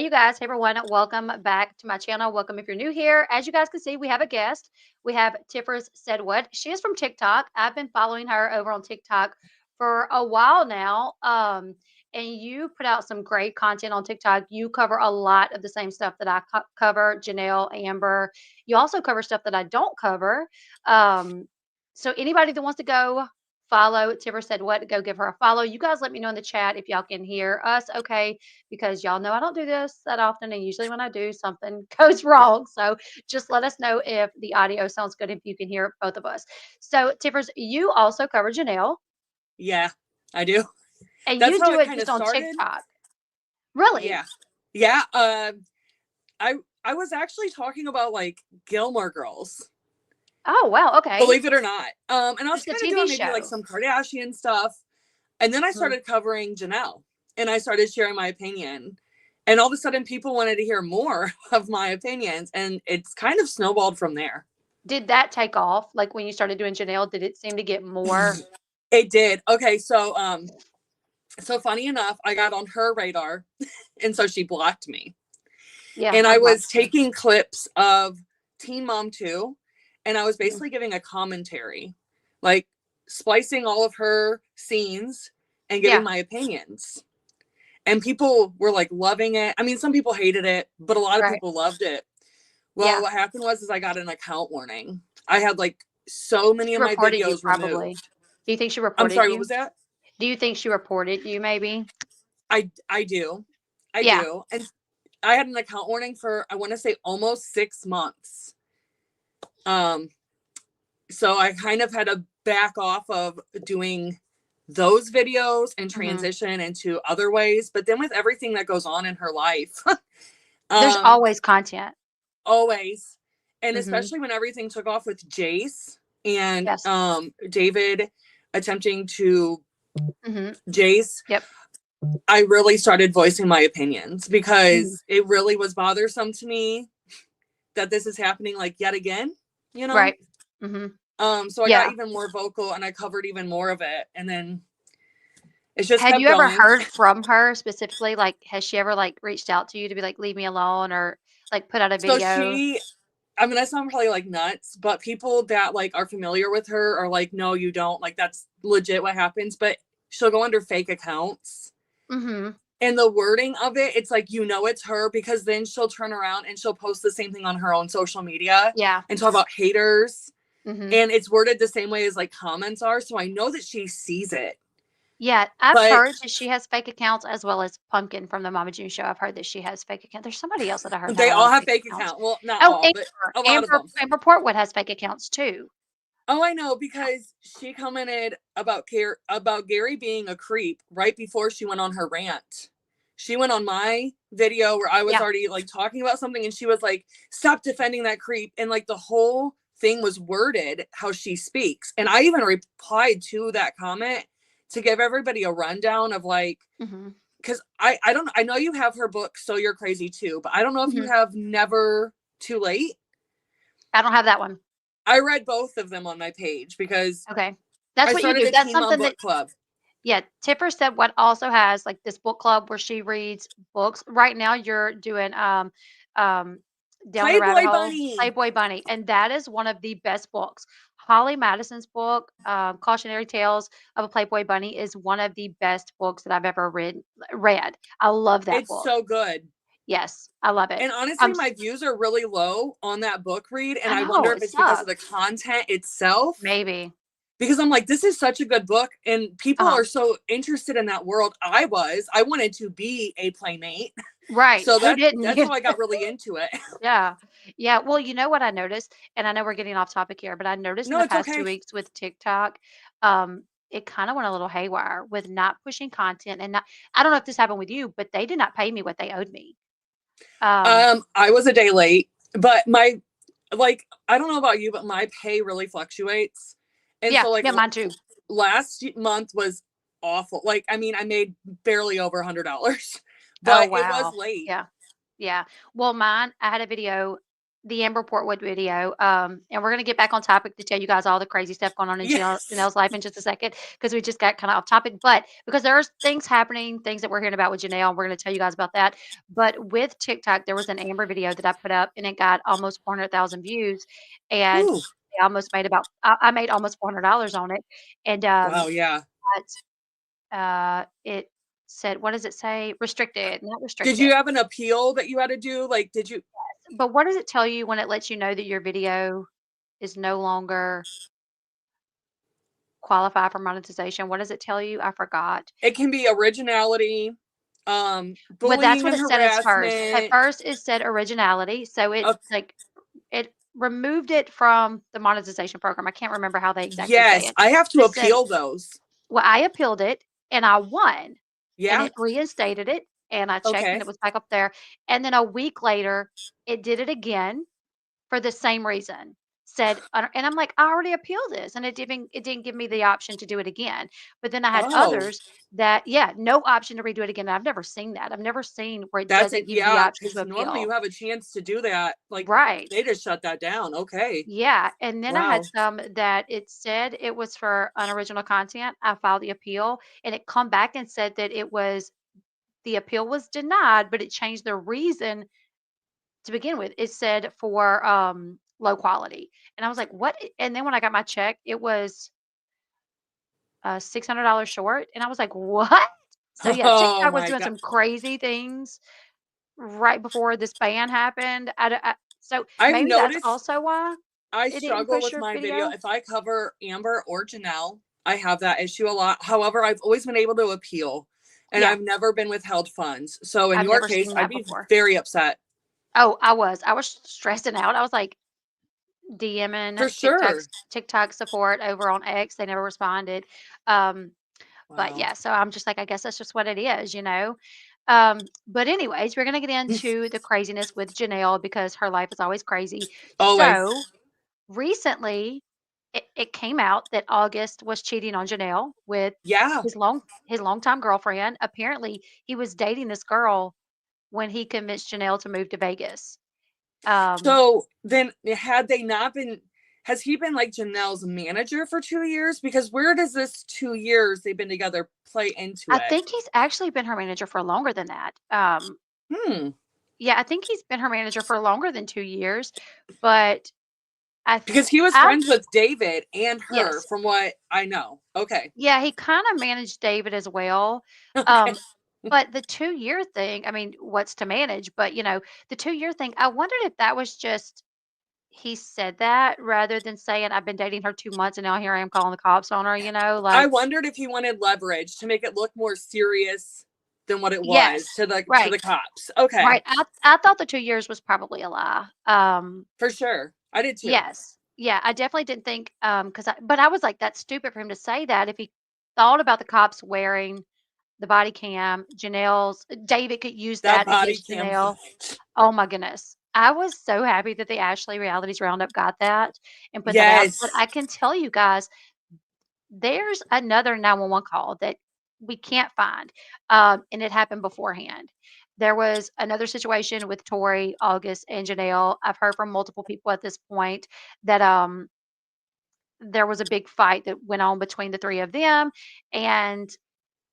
you guys. Hey, everyone. Welcome back to my channel. Welcome if you're new here. As you guys can see, we have a guest. We have Tiffers Said What. She is from TikTok. I've been following her over on TikTok for a while now. And you put out some great content on TikTok. You cover a lot of the same stuff that I cover, Jenelle, Amber. You also cover stuff that I don't cover. So anybody that wants to go follow Tiffers Said What, go give her a follow. You guys let me know in the chat if y'all can hear us okay, because y'all know I don't do this that often, and usually when I do, something goes wrong. So just let us know if the audio sounds good, if you can hear both of us. So Tiffers, you also cover Jenelle. Yeah, I do. And That's you how do it it kind of just on started. TikTok. Really? Yeah. Yeah. I was actually talking about like Gilmore Girls. Oh, wow. Okay. Believe it or not. And I was Just a kind of TV doing maybe show. like some Kardashian stuff. And then I started covering Jenelle and I started sharing my opinion. And all of a sudden people wanted to hear more of my opinions. And it's kind of snowballed from there. Did that take off? Like when you started doing Jenelle, did it seem to get more? It did. Okay. So funny enough, I got on her radar and so she blocked me. Yeah. And I was taking clips of Teen Mom 2 and I was basically giving a commentary, like splicing all of her scenes and giving my opinions. And people were like loving it. I mean, some people hated it, but a lot of people loved it. Well, what happened was I got an account warning. I had like so many of my videos removed. Do you think she reported I'm sorry, you? what was that? Do you think she reported you maybe? I do. I do. And I had an account warning for, I want to say almost 6 months. So I kind of had to back off of doing those videos and transition into other ways. But then with everything that goes on in her life, there's always content. Always. And especially when everything took off with Jace and David attempting to Jace. Yep. I really started voicing my opinions because it really was bothersome to me that this is happening like yet again, you know? Right. So I got even more vocal and I covered even more of it. And then it's just Have you ever heard from her specifically? Like, has she ever like reached out to you to be like, leave me alone, or like put out a video? So I mean, I sound probably like nuts, but people that like are familiar with her are like, no, you don't. Like, that's legit what happens. But she'll go under fake accounts. And the wording of it, it's like, you know, it's her, because then she'll turn around and she'll post the same thing on her own social media. Yeah. And talk about haters. And it's worded the same way as like comments are. So I know that she sees it. Yeah. I've heard that she has fake accounts, as well as Pumpkin from the Mama June show. I've heard that she has fake accounts. There's somebody else that I heard. They all have fake accounts. Well, not all, but a lot of them. Amber Portwood has fake accounts too. Oh, I know, because she commented about Gary being a creep right before she went on her rant. She went on my video where I was already like talking about something and she was like, stop defending that creep. And like the whole thing was worded how she speaks. And I even replied to that comment to give everybody a rundown of like, because I know you have her book, So You're Crazy Too, but I don't know if you have Never Too Late. I don't have that one. I read both of them on my page because that's what you do. That's something book club. Yeah, Tipper Said What also has like this book club where she reads books. Right now, you're doing down the rabbit hole, Playboy Bunny, and that is one of the best books. Holly Madison's book, Cautionary Tales of a Playboy Bunny, is one of the best books that I've ever read. I love that book. It's so good. Yes, I love it. And honestly, my views are really low on that book read, and I wonder if it's because of the content itself. Maybe. Because I'm like, this is such a good book, and people are so interested in that world. I wanted to be a playmate. Right. So that's how I got really into it. Yeah. Yeah. Well, you know what I noticed, and I know we're getting off topic here, but I noticed in the past 2 weeks with TikTok, it kind of went a little haywire with not pushing content and not, I don't know if this happened with you, but they did not pay me what they owed me. I was a day late, but I don't know about you, but my pay really fluctuates. And so like mine too. Last month was awful. Like, I mean, I made barely over $100, but it was late. Yeah. Well, mine, I had a video the Amber Portwood video. And we're gonna get back on topic to tell you guys all the crazy stuff going on in Yes. Janelle's life in just a second because we just got kind of off topic. But because there's things happening, things that we're hearing about with Janelle, and we're gonna tell you guys about that. But with TikTok, there was an Amber video that I put up, and it got almost 400,000 views, and Whew. I made almost $400 on it, and Wow, yeah. it said, what does it say? Restricted, not Did restricted. you have an appeal that you had to do? Like, did you? But what does it tell you when it lets you know that your video is no longer qualify for monetization? What does it tell you? I forgot. It can be originality, But that's bullying what and it said at first. At harassment. first, it said originality, so it Uh, like it removed it from the monetization program. I can't remember how they exactly say yes, it. I have to But it said, appeal those. well, I appealed it and I won, and Yeah. it reinstated it, and I checked and Okay. it was back up there. And then a week later, it did it again for the same reason. Said, and I'm like, I already appealed this, and it didn't give me the option to do it again. But then I had Oh, others that, yeah, no option to redo it again. I've never seen that. I've never seen where it that's it. doesn't give you the Yeah, option to because normally you appeal. have a chance to do that. Like, Right. they just shut that down. Okay. Yeah. And then I had Wow. some that it said it was for unoriginal content. I filed the appeal, and it come back and said that the appeal was denied, but it changed the reason to begin with. It said for low quality. And I was like, what? And then when I got my check, it was $600 short. And I was like, what? So yeah, Oh TikTok was my doing god. some crazy things right before this ban happened. So I've maybe that's noticed also why I it didn't struggle push with your my video. video. If I cover Amber or Janelle, I have that issue a lot. However, I've always been able to appeal and Yeah, I've never been withheld funds. So in I've your never case, seen I'd that be before. very upset. Oh, I was stressing out. I was like DMing For sure. TikTok support over on X. They never responded. Um, But Wow. yeah, so I'm just like, I guess that's just what it is, you know? But anyways, we're gonna get into the craziness with Janelle because her life is always crazy. Always. So recently it came out that August was cheating on Janelle with Yeah. his longtime girlfriend. Apparently he was dating this girl when he convinced Janelle to move to Vegas. Um, So then had they not been has he been like Janelle's manager for 2 years? Because where does this 2 years they've been together play into I it? think he's actually been her manager for longer than that. Hmm. Yeah, I think he's been her manager for longer than 2 years, but I th Because he was I friends with David and her, yes. from what I know. Okay. Yeah, he kinda managed David as well, Okay. um, but the 2-year thing, I mean, what's to manage? But, the 2-year thing, I wondered if that was just he said that rather than saying, "I've been dating her 2 months, and now here I am calling the cops on her," I like wondered if he wanted leverage to make it look more serious than what it was yes, to the right, cops. Okay. right, I thought the 2 years was probably a lie, For sure. I did too. yes. Yeah, I definitely didn't think, but I was like, "That's stupid for him to say that if he thought about the cops wearing the body cam, David could use That that body against cam Janelle." footage. Oh my goodness. I was so happy that the Ashley Realities Roundup got that and put that out, but Yes. I can tell you guys, there's another 911 call that we can't find, and it happened beforehand. There was another situation with Tori, August, and Janelle. I've heard from multiple people at this point that, there was a big fight that went on between the 3 of them, and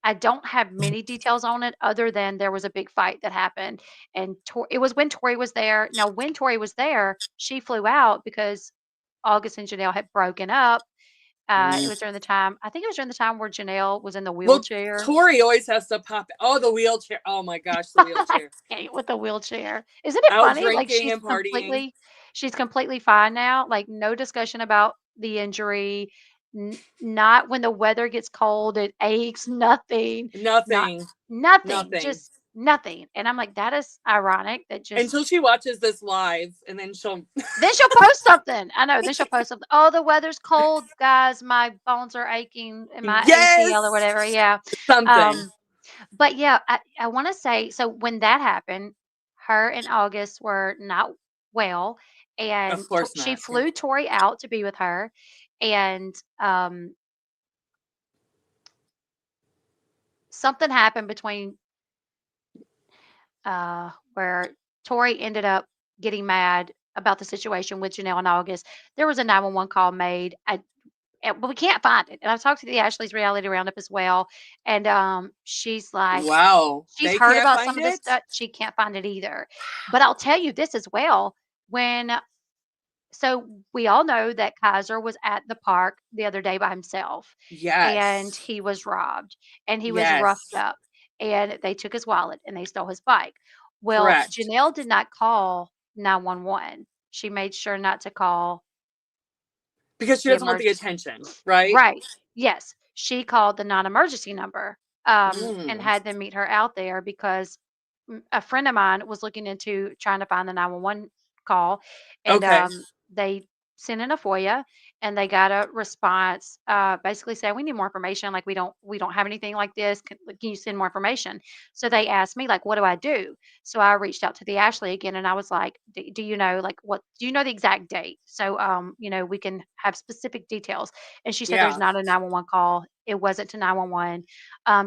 I don't have many details on it other than there was a big fight that happened, and it was when Tori was there. Now, when Tori was there, she flew out because August and Janelle had broken up. It Mm. was during the time, I think it was during the time where Janelle was in the Well, wheelchair. Tori always has to pop. Oh, the wheelchair. Oh my gosh, the I wheelchair. can't with the wheelchair. Isn't it Out funny? Like drinking and partying. she's completely fine now. Like no discussion about the injury. Not when the weather gets cold, it aches. Nothing. Not Nothing. nothing. Nothing. Just nothing. And I'm like, that is ironic. That just Until she watches this live and then she'll. then she'll post something. I know. Then she'll post something. Oh, the weather's cold, guys. My bones are aching in my ACL or Yes. whatever. Yeah. Something. Um, But yeah, I wanna say, so when that happened, her and August were not well, and Of course she not. Yeah. flew Tori out to be with her, and, something happened between, where Tori ended up getting mad, about the situation with Janelle and August. There was a 911 call made. But we can't find it. And I've talked to the Ashley's Reality Roundup as well, and she's like, Wow. she's They heard can't about some find of this it? stuff. She can't find it either. But I'll tell you this as well. When so we all know that Kaiser was at the park the other day by himself, and Yes. he was robbed, and he was roughed Yes. up, and they took his wallet and they stole his bike. Well, Correct. Janelle did not call 911. She made sure not to call Because she the doesn't want the emergency. attention, right? Right. Yes. She called the non-emergency number, and Mm. had them meet her out there because a friend of mine was looking into trying to find the 911 call, and Okay. they sent in a FOIA, and they got a response, basically saying we need more information. Like we don't have anything like this. Can you send more information? So they asked me like, what do I do? So I reached out to the Ashley again, and I was like, do you know like what? Do you know the exact date? So we can have specific details. And she said there's Yeah. not a 911 call. It wasn't to 911.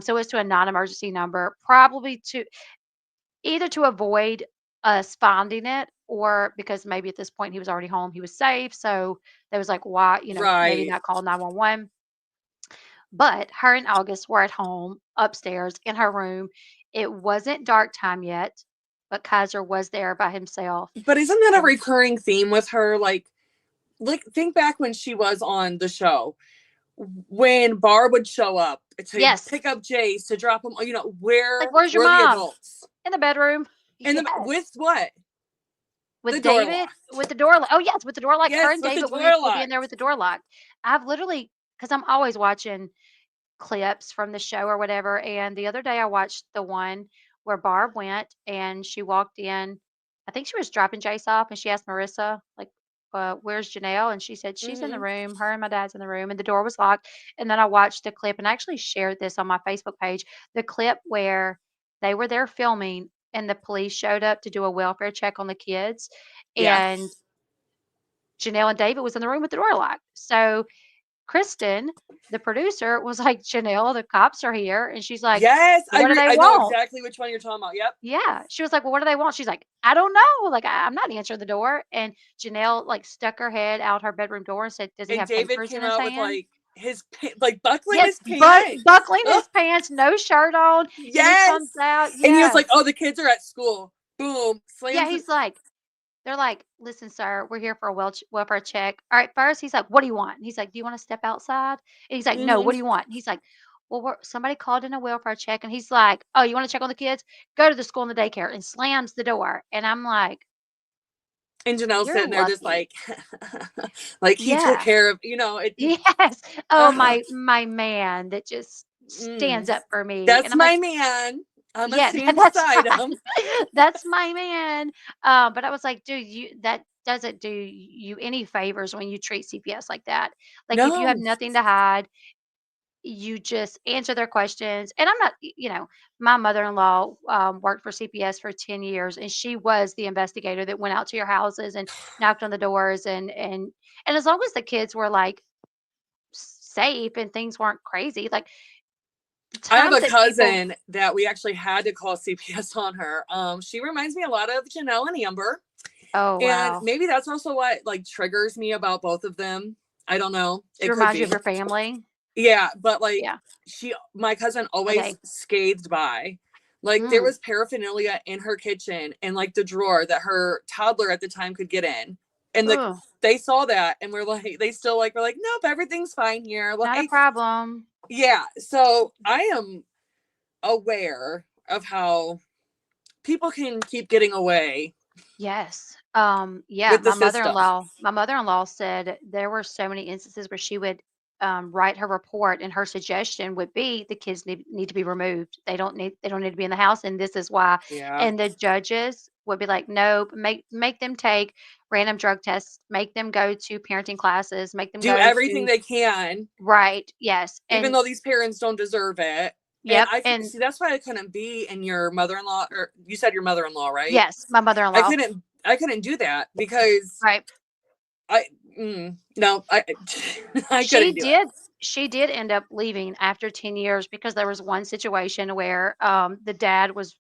So it's to a non-emergency number, probably to either to avoid us finding it or because maybe at this point he was already home, he was safe. So they was like, why, maybe Right. not call 911. But her and August were at home upstairs in her room. It wasn't dark time yet, but Kaiser was there by himself. But isn't that a And recurring theme with her? Like think back when she was on the show. When Barb would show up to yes, pick up Jace to drop him, like, where where's your were the mom? adults? In the bedroom. And Yes. with what? The With door David, locked. with the door oh, yes, with the door locked. Her Yes, and with the David door would be in there locked. with the door locked. I've literally, because 'cause I'm always watching clips from the show or whatever, and the other day I watched the one where Barb went and she walked in. I think she was dropping Jace off, and she asked Marissa, like, "Where's Janelle?" And she said, "She's in the Hmm. room. Her and my dad's in the room," and the door was locked. And then I watched the clip, and I actually shared this on my Facebook page, the clip where they were there filming and the police showed up to do a welfare check on the kids, and Yes. Janelle and David was in the room with the door locked. So Kristen, the producer, was like, "Janelle, the cops are here." And she's like, Yes. "What do they I know want?" exactly which one you're talking about. Yep. Yeah. She was like, "Well, what do they want?" She's like, "I don't know. Like, I'm not answering the door." And Janelle like stuck her head out her bedroom door and said, "Does he And have David papers in came his out with hand?" like like buckling Yes, his pants. buckling Ugh, his pants, no shirt on, and he comes yes. out. And he was like, Yes. "Oh, the kids are at school." Boom. Yeah, Slams. he's like, they're like, "Listen, sir, we're here for a welfare check." All right, first he's like, "What do you want?" And he's like, "Do you want to step outside?" And he's like, "No, Hmm. what do you want?" And he's like, "Well, somebody called in a welfare check." And he's like, "Oh, you want to check on the kids? Go to the school and the daycare," and slams the door. And I'm like, And Janelle's "You're sitting there just lucky." like, like he took Yeah. care of, Yes. Oh, uh, my man that just stands mm, up for me. And that's I'm like, my man. I'm gonna yeah, stand that's beside right. him. That's my man. But I was like, dude, that doesn't do you any favors when you treat CPS like that. Like if you have No, nothing to hide, you just answer their questions. And I'm not, my mother-in-law worked for CPS for 10 years, and she was the investigator that went out to your houses and knocked on the doors, and as long as the kids were like safe and things weren't crazy, like the I have times a that people. cousin that we actually had to call CPS on her. She reminds me a lot of Jenelle and Amber. Oh, And wow. maybe that's also what like triggers me about both of them. I don't know. She It could reminds you be. of your family. Yeah, but like Yeah. my cousin Okay. always scathed by. Like there Mm. was paraphernalia in her kitchen and like the drawer that her toddler at the time could get in. And Ugh, they saw that and were like, they still like were like, nope, everything's fine here. not a Like, problem. yeah. So I am aware of how people can keep getting away Yes. Yeah, with the system. my mother-in-law said there were so many instances where she would write her report, and her suggestion would be the kids need to be removed. They don't need to be in the house, and this is why. Yeah. And the judges would be like, "Nope, make them take random drug tests, make them go to parenting classes, make them Do go everything to." they can, Right. Yes. even And though these parents don't deserve it. And yep. I could And see that's why I couldn't be in your mother-in-law, or you said your mother-in-law, right? yes, my mother-in-law. I couldn't do that because Right. I no, I I She couldn't do it. did she did end up leaving after 10 years because there was one situation where, the dad was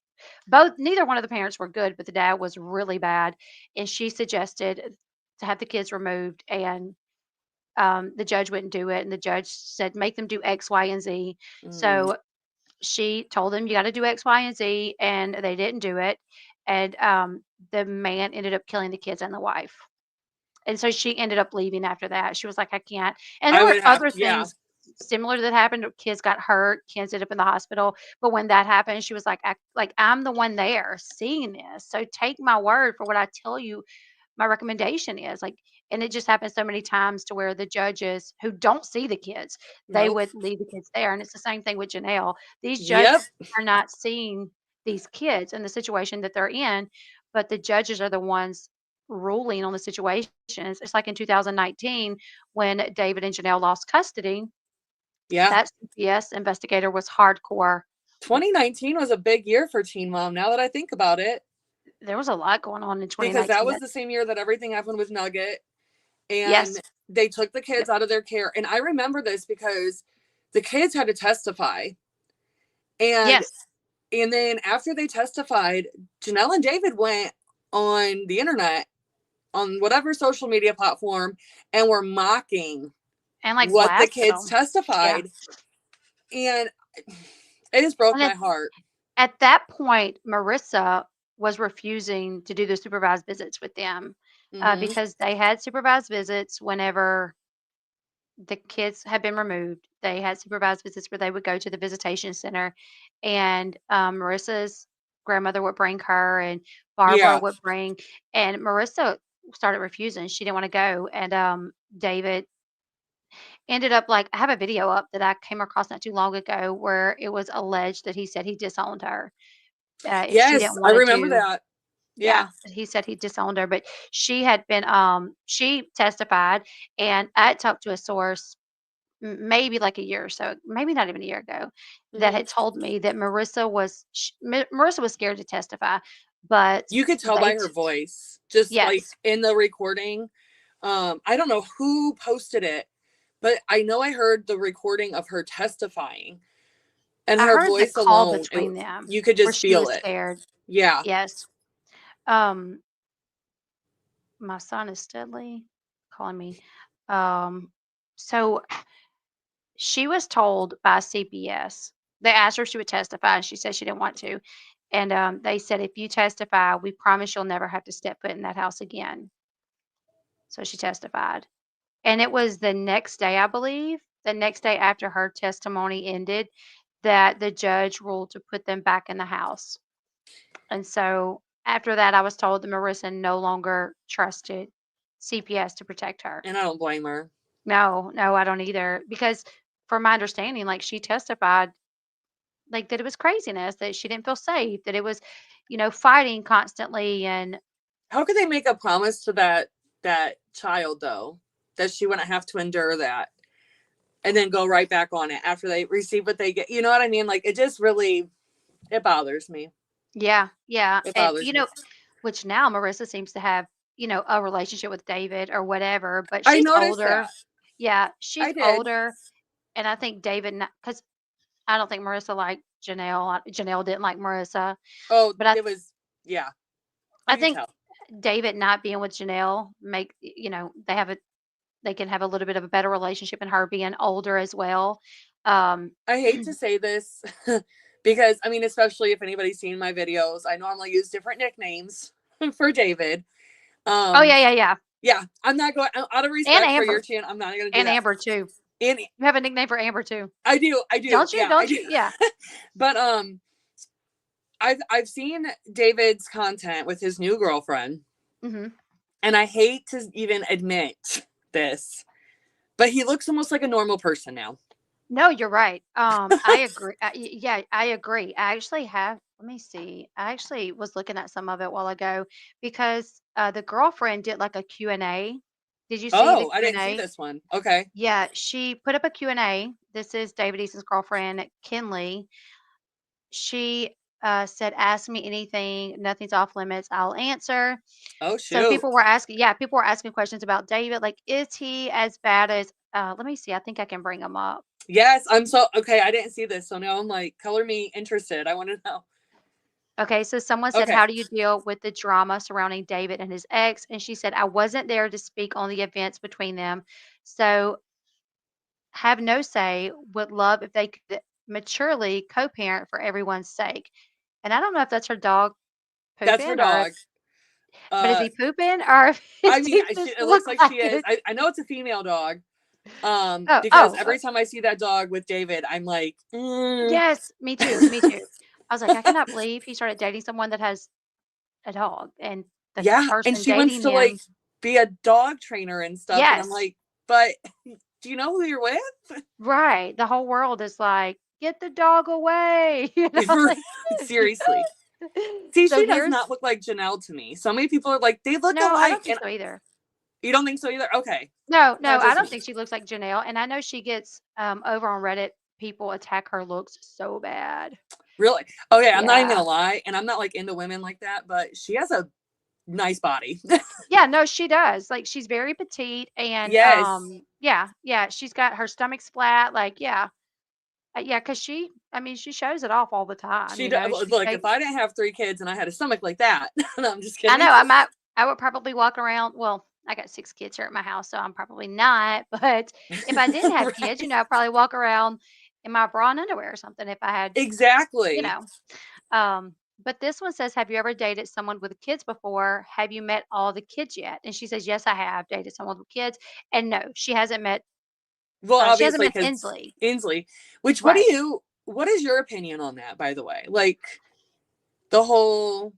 neither one of the parents were good, but the dad was really bad. And she suggested to have the kids removed, and the judge wouldn't do it. And the judge said, make them do X, Y, and Z. Mm. So she told them, you got to do X, Y, and Z. And they didn't do it. And the man ended up killing the kids and the wife. And so she ended up leaving after that. She was like, I can't. And there I were would have, other yeah. things similar that happened. Kids got hurt, kids ended up in the hospital. But when that happened, she was like, I'm the one there seeing this. So take my word for what I tell you my recommendation is. Like, and it just happens so many times to where the judges who don't see the kids, they Nope. would leave the kids there. And it's the same thing with Jenelle. These Yep. judges are not seeing these kids and the situation that they're in, but the judges are the ones ruling on the situations. It's like in 2019 when David and Janelle lost custody. Yeah. That CPS investigator was hardcore. 2019 was a big year for Teen Mom, now that I think about it. There was a lot going on in Because that 2019. was the same year that everything happened with Nugget. And Yes. they took the kids Yep. out of their care. And I remember this because the kids had to testify. And Yes. and then after they testified, Jenelle and David went on the internet, on whatever social media platform, and were mocking And like what the blasted kids them. Yeah. testified. And it just broke And my heart. at that point, Marissa was refusing to do the supervised visits with them Mm-hmm. because they had supervised visits whenever the kids had been removed. They had supervised visits where they would go to the visitation center, and Marissa's grandmother would bring her, and Barbara Yeah. would bring, and Marissa started refusing. She didn't want to go, and David ended up like I have a video up that I came across not too long ago where it was alleged that he said he disowned her if she Yes, didn't I want to remember do. that. Yeah, Yeah. he said he disowned her, but she had been she testified, and I talked to a source maybe like a year or so, maybe not even a year ago, that Mm-hmm. had told me that Marissa was scared to testify, but You could tell they by her voice, just like yes, in the recording. I don't know who posted it, but I know I heard the recording of her testifying, and I her heard the voice call alone, between them you could where just she feel was it. scared. Yeah. Yes. Um, my son is steadily calling me. Um, so she was told by CPS. They asked her if she would testify, and she said she didn't want to. And they said, if you testify, we promise you'll never have to step foot in that house again. So she testified. And it was the next day, I believe, the next day after her testimony ended, that the judge ruled to put them back in the house. And so after that, I was told that Marissa no longer trusted CPS to protect her. And I don't blame her. No, no, I don't either. Because from my understanding, like she testified, like that it was craziness, that she didn't feel safe, that it was, fighting constantly. And How could they make a promise to that child though, that she wouldn't have to endure that, and then go right back on it after they receive what they get? You know what I mean? Like it just really, it bothers me. yeah, yeah. It And, bothers me. which now Marissa seems to have, a relationship with David or whatever, but I she's noticed older. that. Yeah, she's I did. older. And I think David, because I don't think Marissa liked Janelle. Janelle didn't like Marissa. Oh, But it was, yeah. I You could think tell. David not being with Janelle they can have a little bit of a better relationship, and her being older as well. Um, I hate to say this because I mean, especially if anybody's seen my videos, I normally use different nicknames for David. oh Um, yeah, yeah, yeah. yeah, I'm not going out of And respect for your Amber. channel. I'm not going to do And that. Amber too. And You have a nickname for Amber too. I do, Don't you? yeah, I Don't do. you? Yeah. But I've seen David's content with his new girlfriend, Hmm. and I hate to even admit this, but he looks almost like a normal person now. No, you're right. I agree. Yeah, I agree. I actually have. Let me see. I actually was looking at some of it while ago because the girlfriend did like a Q&A. Did you see the Oh, I didn't see Q&A? this one. Okay. Yeah, she put up a Q&A. This is David Eason's girlfriend, Kinley. She said, "Ask me anything. Nothing's off limits. I'll answer." Oh So shoot. people were asking questions about David, like, is he as bad as? Let me see. I think I can bring him up. Yes, I'm so okay. I didn't see this, so now I'm like, color me interested. I want to know. Okay, so someone said, Okay. "How do you deal with the drama surrounding David and his ex?" And she said, "I wasn't there to speak on the events between them, so have no say. Would love if they could maturely co-parent for everyone's sake." And I don't know if that's her dog That's her pooping or if, dog. but is Uh, he pooping or if I it mean, just it looks look like like she is. it? I know it's a female dog. Oh, Because oh, every time I see that dog with David, I'm like, yes, me too, me too. I was like, I cannot believe he started dating someone that has a dog, and the yeah. And person she wants dating to like him, be a dog trainer and stuff. And I'm yes, like, but do you know who you're with? right. The whole world is like, get the dog away, like. Seriously. See, So she does here's not look like Janelle to me. So many people are like, they look no, I alike. don't think And so either. you don't think so either? Okay. No, no, That I just don't think she looks like Janelle, and I know she gets, over on Reddit, people attack her looks so bad. really, okay. I'm not even Yeah. gonna lie. And I'm not like into women like that, but she has a nice body. Yeah, no, she does, like, she's very petite and, Yes. yeah, yeah, she's got her stomach's flat, like, yeah. Yeah, because I mean, she shows it off all the time, she Look, if takes. I didn't have 3 kids and I had a stomach like that, no, I'm just I kidding. know, I would probably walk around, well, I got 6 kids here at my house, so I'm probably not, but if I did have kids, Right. I'd probably walk around in my bra and underwear or something if I had, you Exactly. know. But this one says, "Have you ever dated someone with kids before? Have you met all the kids yet?" And she says, "Yes, I have dated someone with kids." And no, Well, she hasn't obviously, met because Inslee. Inslee, which Right. what is your opinion on that, by the way? Like the whole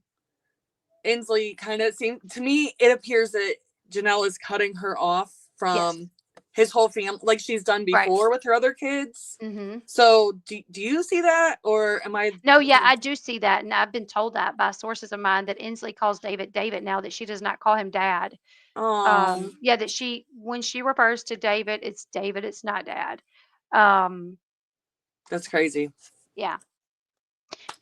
Inslee kind of seemed to me, it appears that Janelle is cutting her off Yes. from his whole family, like she's done Right. before with her other kids. Mhm. So, do you see that, or am I? No, yeah, I do see that, and I've been told that by sources of mine that Inslee calls David David now, that she does not call him dad. Oh, Yeah, that she when she refers to David, it's David, it's not dad. Um, that's crazy. yeah.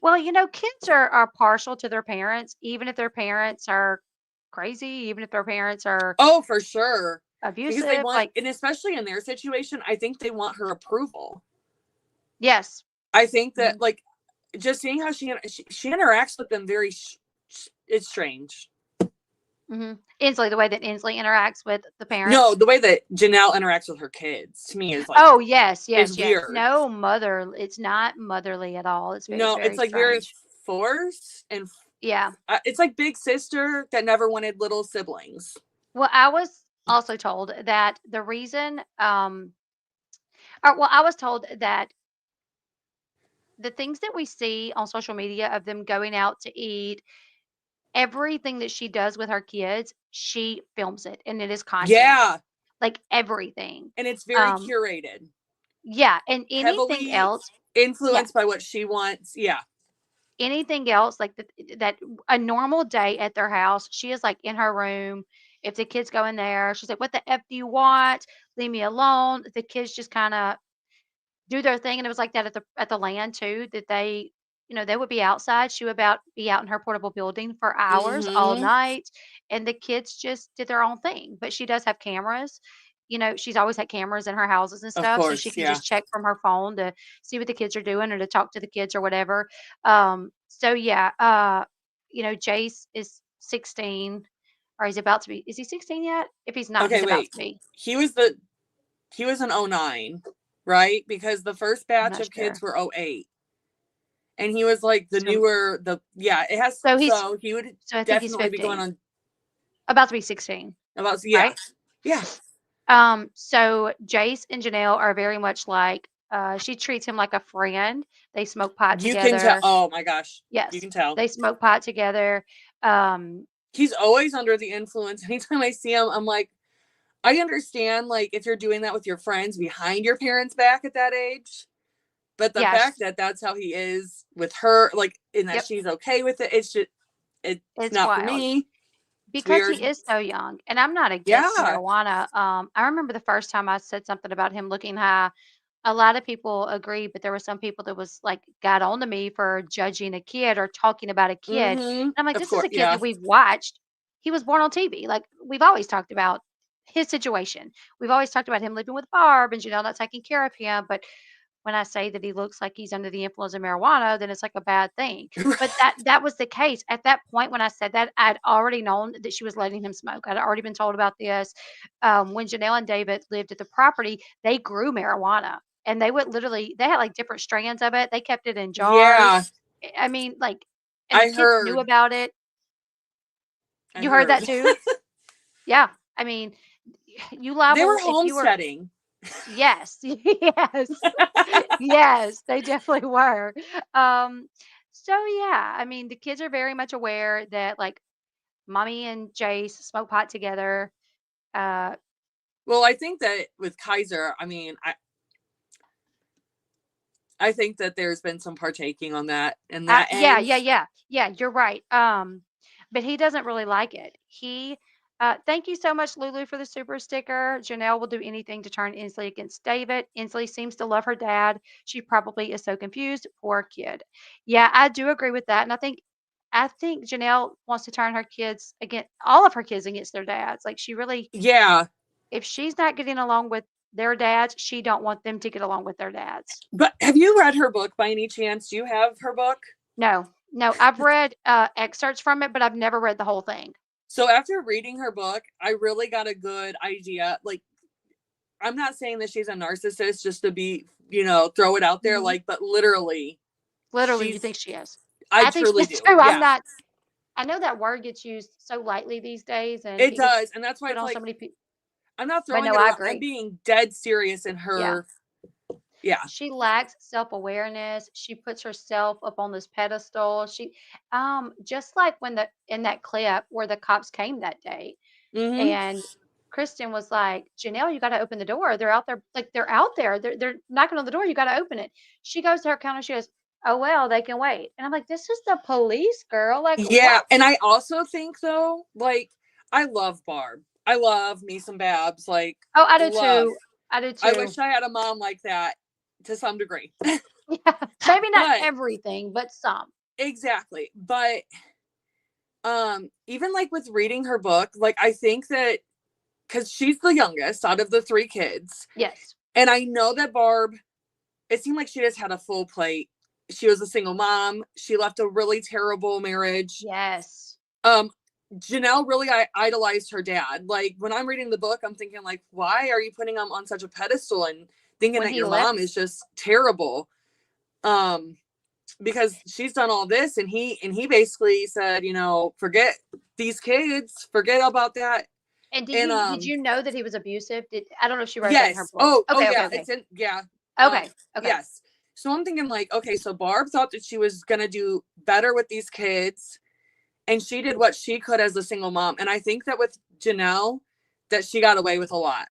Well, kids are partial to their parents, even if their parents are crazy, even if their parents are Oh, for sure. Because they abusive, want, like, and especially in their situation, I think they want her approval. yes. I think that, Mhm, like, just seeing how she interacts with them it's strange. mhm. Inslee, the way that Inslee interacts with the No, parents. the way that Janelle interacts with her kids to me Oh, yes, is yes, yes. weird. No, it's not motherly at all. It's No, it's very like very strange. forced and Yeah. it's like big sister that never wanted little siblings. Well, I was also told that the reason, I was told that the things that we see on social media of them going out to eat, everything that she does with her kids, she films it and it is content, Yeah, like everything. and it's very Um, curated, yeah, and anything heavily else, yeah, influenced by what she wants. Yeah. anything else like that a normal day at their house, she is like in her room. If the kids go in there, she's like, "What the F do you want? Leave me alone." The kids just kind of do their thing, and it was like that at the land too, that they would be outside. She would be out in her portable building for hours all Mm-hmm. night, and the kids just did their own thing. But she does have cameras. She's always had cameras in her houses and Of stuff, so she course. can Yeah. just check from her phone to see what the kids are doing or to talk to the kids or whatever. So yeah, Jace is 16, or he's about to be. Is he 16 yet? If he's not, Okay. he's about Wait. to be. He was he was an '09, right? Because the first I'm batch not of kids sure. were '08. And he was like the So newer yeah, it has so he's so he would so I think he's definitely be going 15. on About to be 16, about yeah. right? Yeah. So Jace and Janelle are very much like, she treats him like a friend. They smoke pot You can tell, together. oh my gosh. You Yes, can tell. they smoke pot together. Um, He's always under the influence. Anytime I see him, I'm like, I understand like if you're doing that with your friends behind your parents' back at that age. But the fact yes, that that's how he is with her, like, and that yep, she's okay with it, it's it's not for wild me. It's because weird. he is so young, and I'm not against Yeah. marijuana. I remember the first time I said something about him looking high. A lot of people agree, but there were some people that was like got on to me for judging a kid or talking about a kid. And Mm-hmm. I'm like, Of this is course. a kid Yeah. that we've watched. He was born on TV. Like we've always talked about his situation. We've always talked about him living with Barb and Janelle not taking care of him. But when I say that he looks like he's under the influence of marijuana, then it's like a bad thing. But that was the case. At that point when I said that, I'd already known that she was letting him smoke. I'd already been told about this. When Janelle and David lived at the property, they grew marijuana. And they would literally they had, like, different strands of it. They kept it in jars. Yeah, I mean, like, and the I kids knew heard. about it. I You heard that heard. too? Yeah. I mean, you They were liable if you were. homesteading. Yes. Yes. Yes, they definitely were. Um, so yeah, I mean, the kids are very much aware that, like, mommy and Jace smoke pot together. Uh, Well, I think that with Kaiser, I think that there's been some partaking on that and that yeah, end. yeah, yeah, yeah, you're right. But he doesn't really like it. Thank you so much, Lulu, for the super sticker. Janelle will do anything to turn Inslee against David. Inslee seems to love her dad. She probably is so confused. Poor kid. Yeah, I do agree with that. And I think Janelle wants to turn her kids against all of her kids against their dads. Like she really, Yeah, if she's not getting along with their dads, she don't want them to get along with their dads. but have you read her book by any chance? Do you have her book? No, no, I've read excerpts from it, but I've never read the whole thing. So after reading her book, I really got a good idea. Like, I'm not saying that she's a narcissist just to be, throw it out there. Mhm. Like, but literally, Literally, you she's, think she is. I I think she truly is do. too. I'm Yeah, not. I know that word gets used so lightly these days, and it it gets does. And that's why put it's on so like, many people. I'm not But throwing no, it I around. I'm agree. being dead serious in Yeah. her. Yeah. She lacks self-awareness. She puts herself up on this pedestal. Just like when the in that clip where the cops came that day Mm-hmm. and Kristen was like, Janelle, you got to open the door. They're out there. Like they're out there. They're knocking on the door. You got to open it. She goes to her counter. She goes, oh, well, they can wait. And I'm like, this is the police, girl. Like Yeah. what? And I also think, though, like, I love Barb. I love me some Babs. Like, Oh, I do love. too. I do I too. wish I had a mom like that to some degree. Yeah. Maybe not But everything, but some. exactly. But even like with reading her book, like I think that because she's the youngest out of the three kids, Yes. and I know that Barb, it seemed like she just had a full plate. She was a single mom. She left a really terrible marriage. Yes. Um, Janelle really idolized her dad. Like when I'm reading the book, I'm thinking like, why are you putting him on such a pedestal and thinking When that he your left, mom is just terrible? Um, because she's done all this, and he basically said, forget these kids, forget about that. and And did you know that he was abusive? I don't know if she wrote that in her yes, book. oh Okay, okay, yeah, okay. it's in, yeah, Okay, okay. yes. So I'm thinking like, okay, so Barb thought that she was gonna do better with these kids, and she did what she could as a single mom. And I think that with Janelle, that she got away with a lot.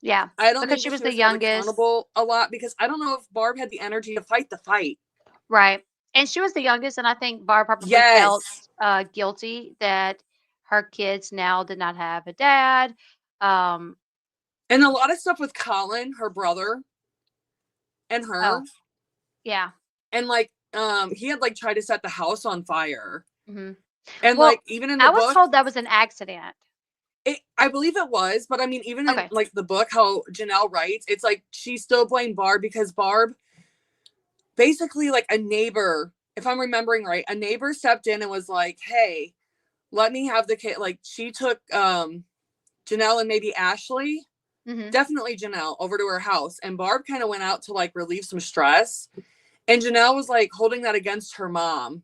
Yeah, I don't because think she that was she the was held youngest. accountable a lot, because I don't know if Barb had the energy to fight the fight. Right. And she was the youngest, and I think Barb probably felt Yes. guilty that her kids now did not have a dad. Um, And a lot of stuff with Colin, her brother, and oh, her. yeah. And like he had like tried to set the house on fire. Hmm. And Well, like even in the I was book, told that was an accident. I believe it was, but I mean, even in Okay. like the book, how Janelle writes, it's like she still blamed Barb, because Barb, basically, like a neighbor, if I'm remembering right, a neighbor stepped in and was like, hey, let me have the kid. Like she took Janelle and maybe Ashley, Hmm. definitely Janelle, over to her house, and Barb kind of went out to like relieve some stress, and Janelle was like holding that against her mom.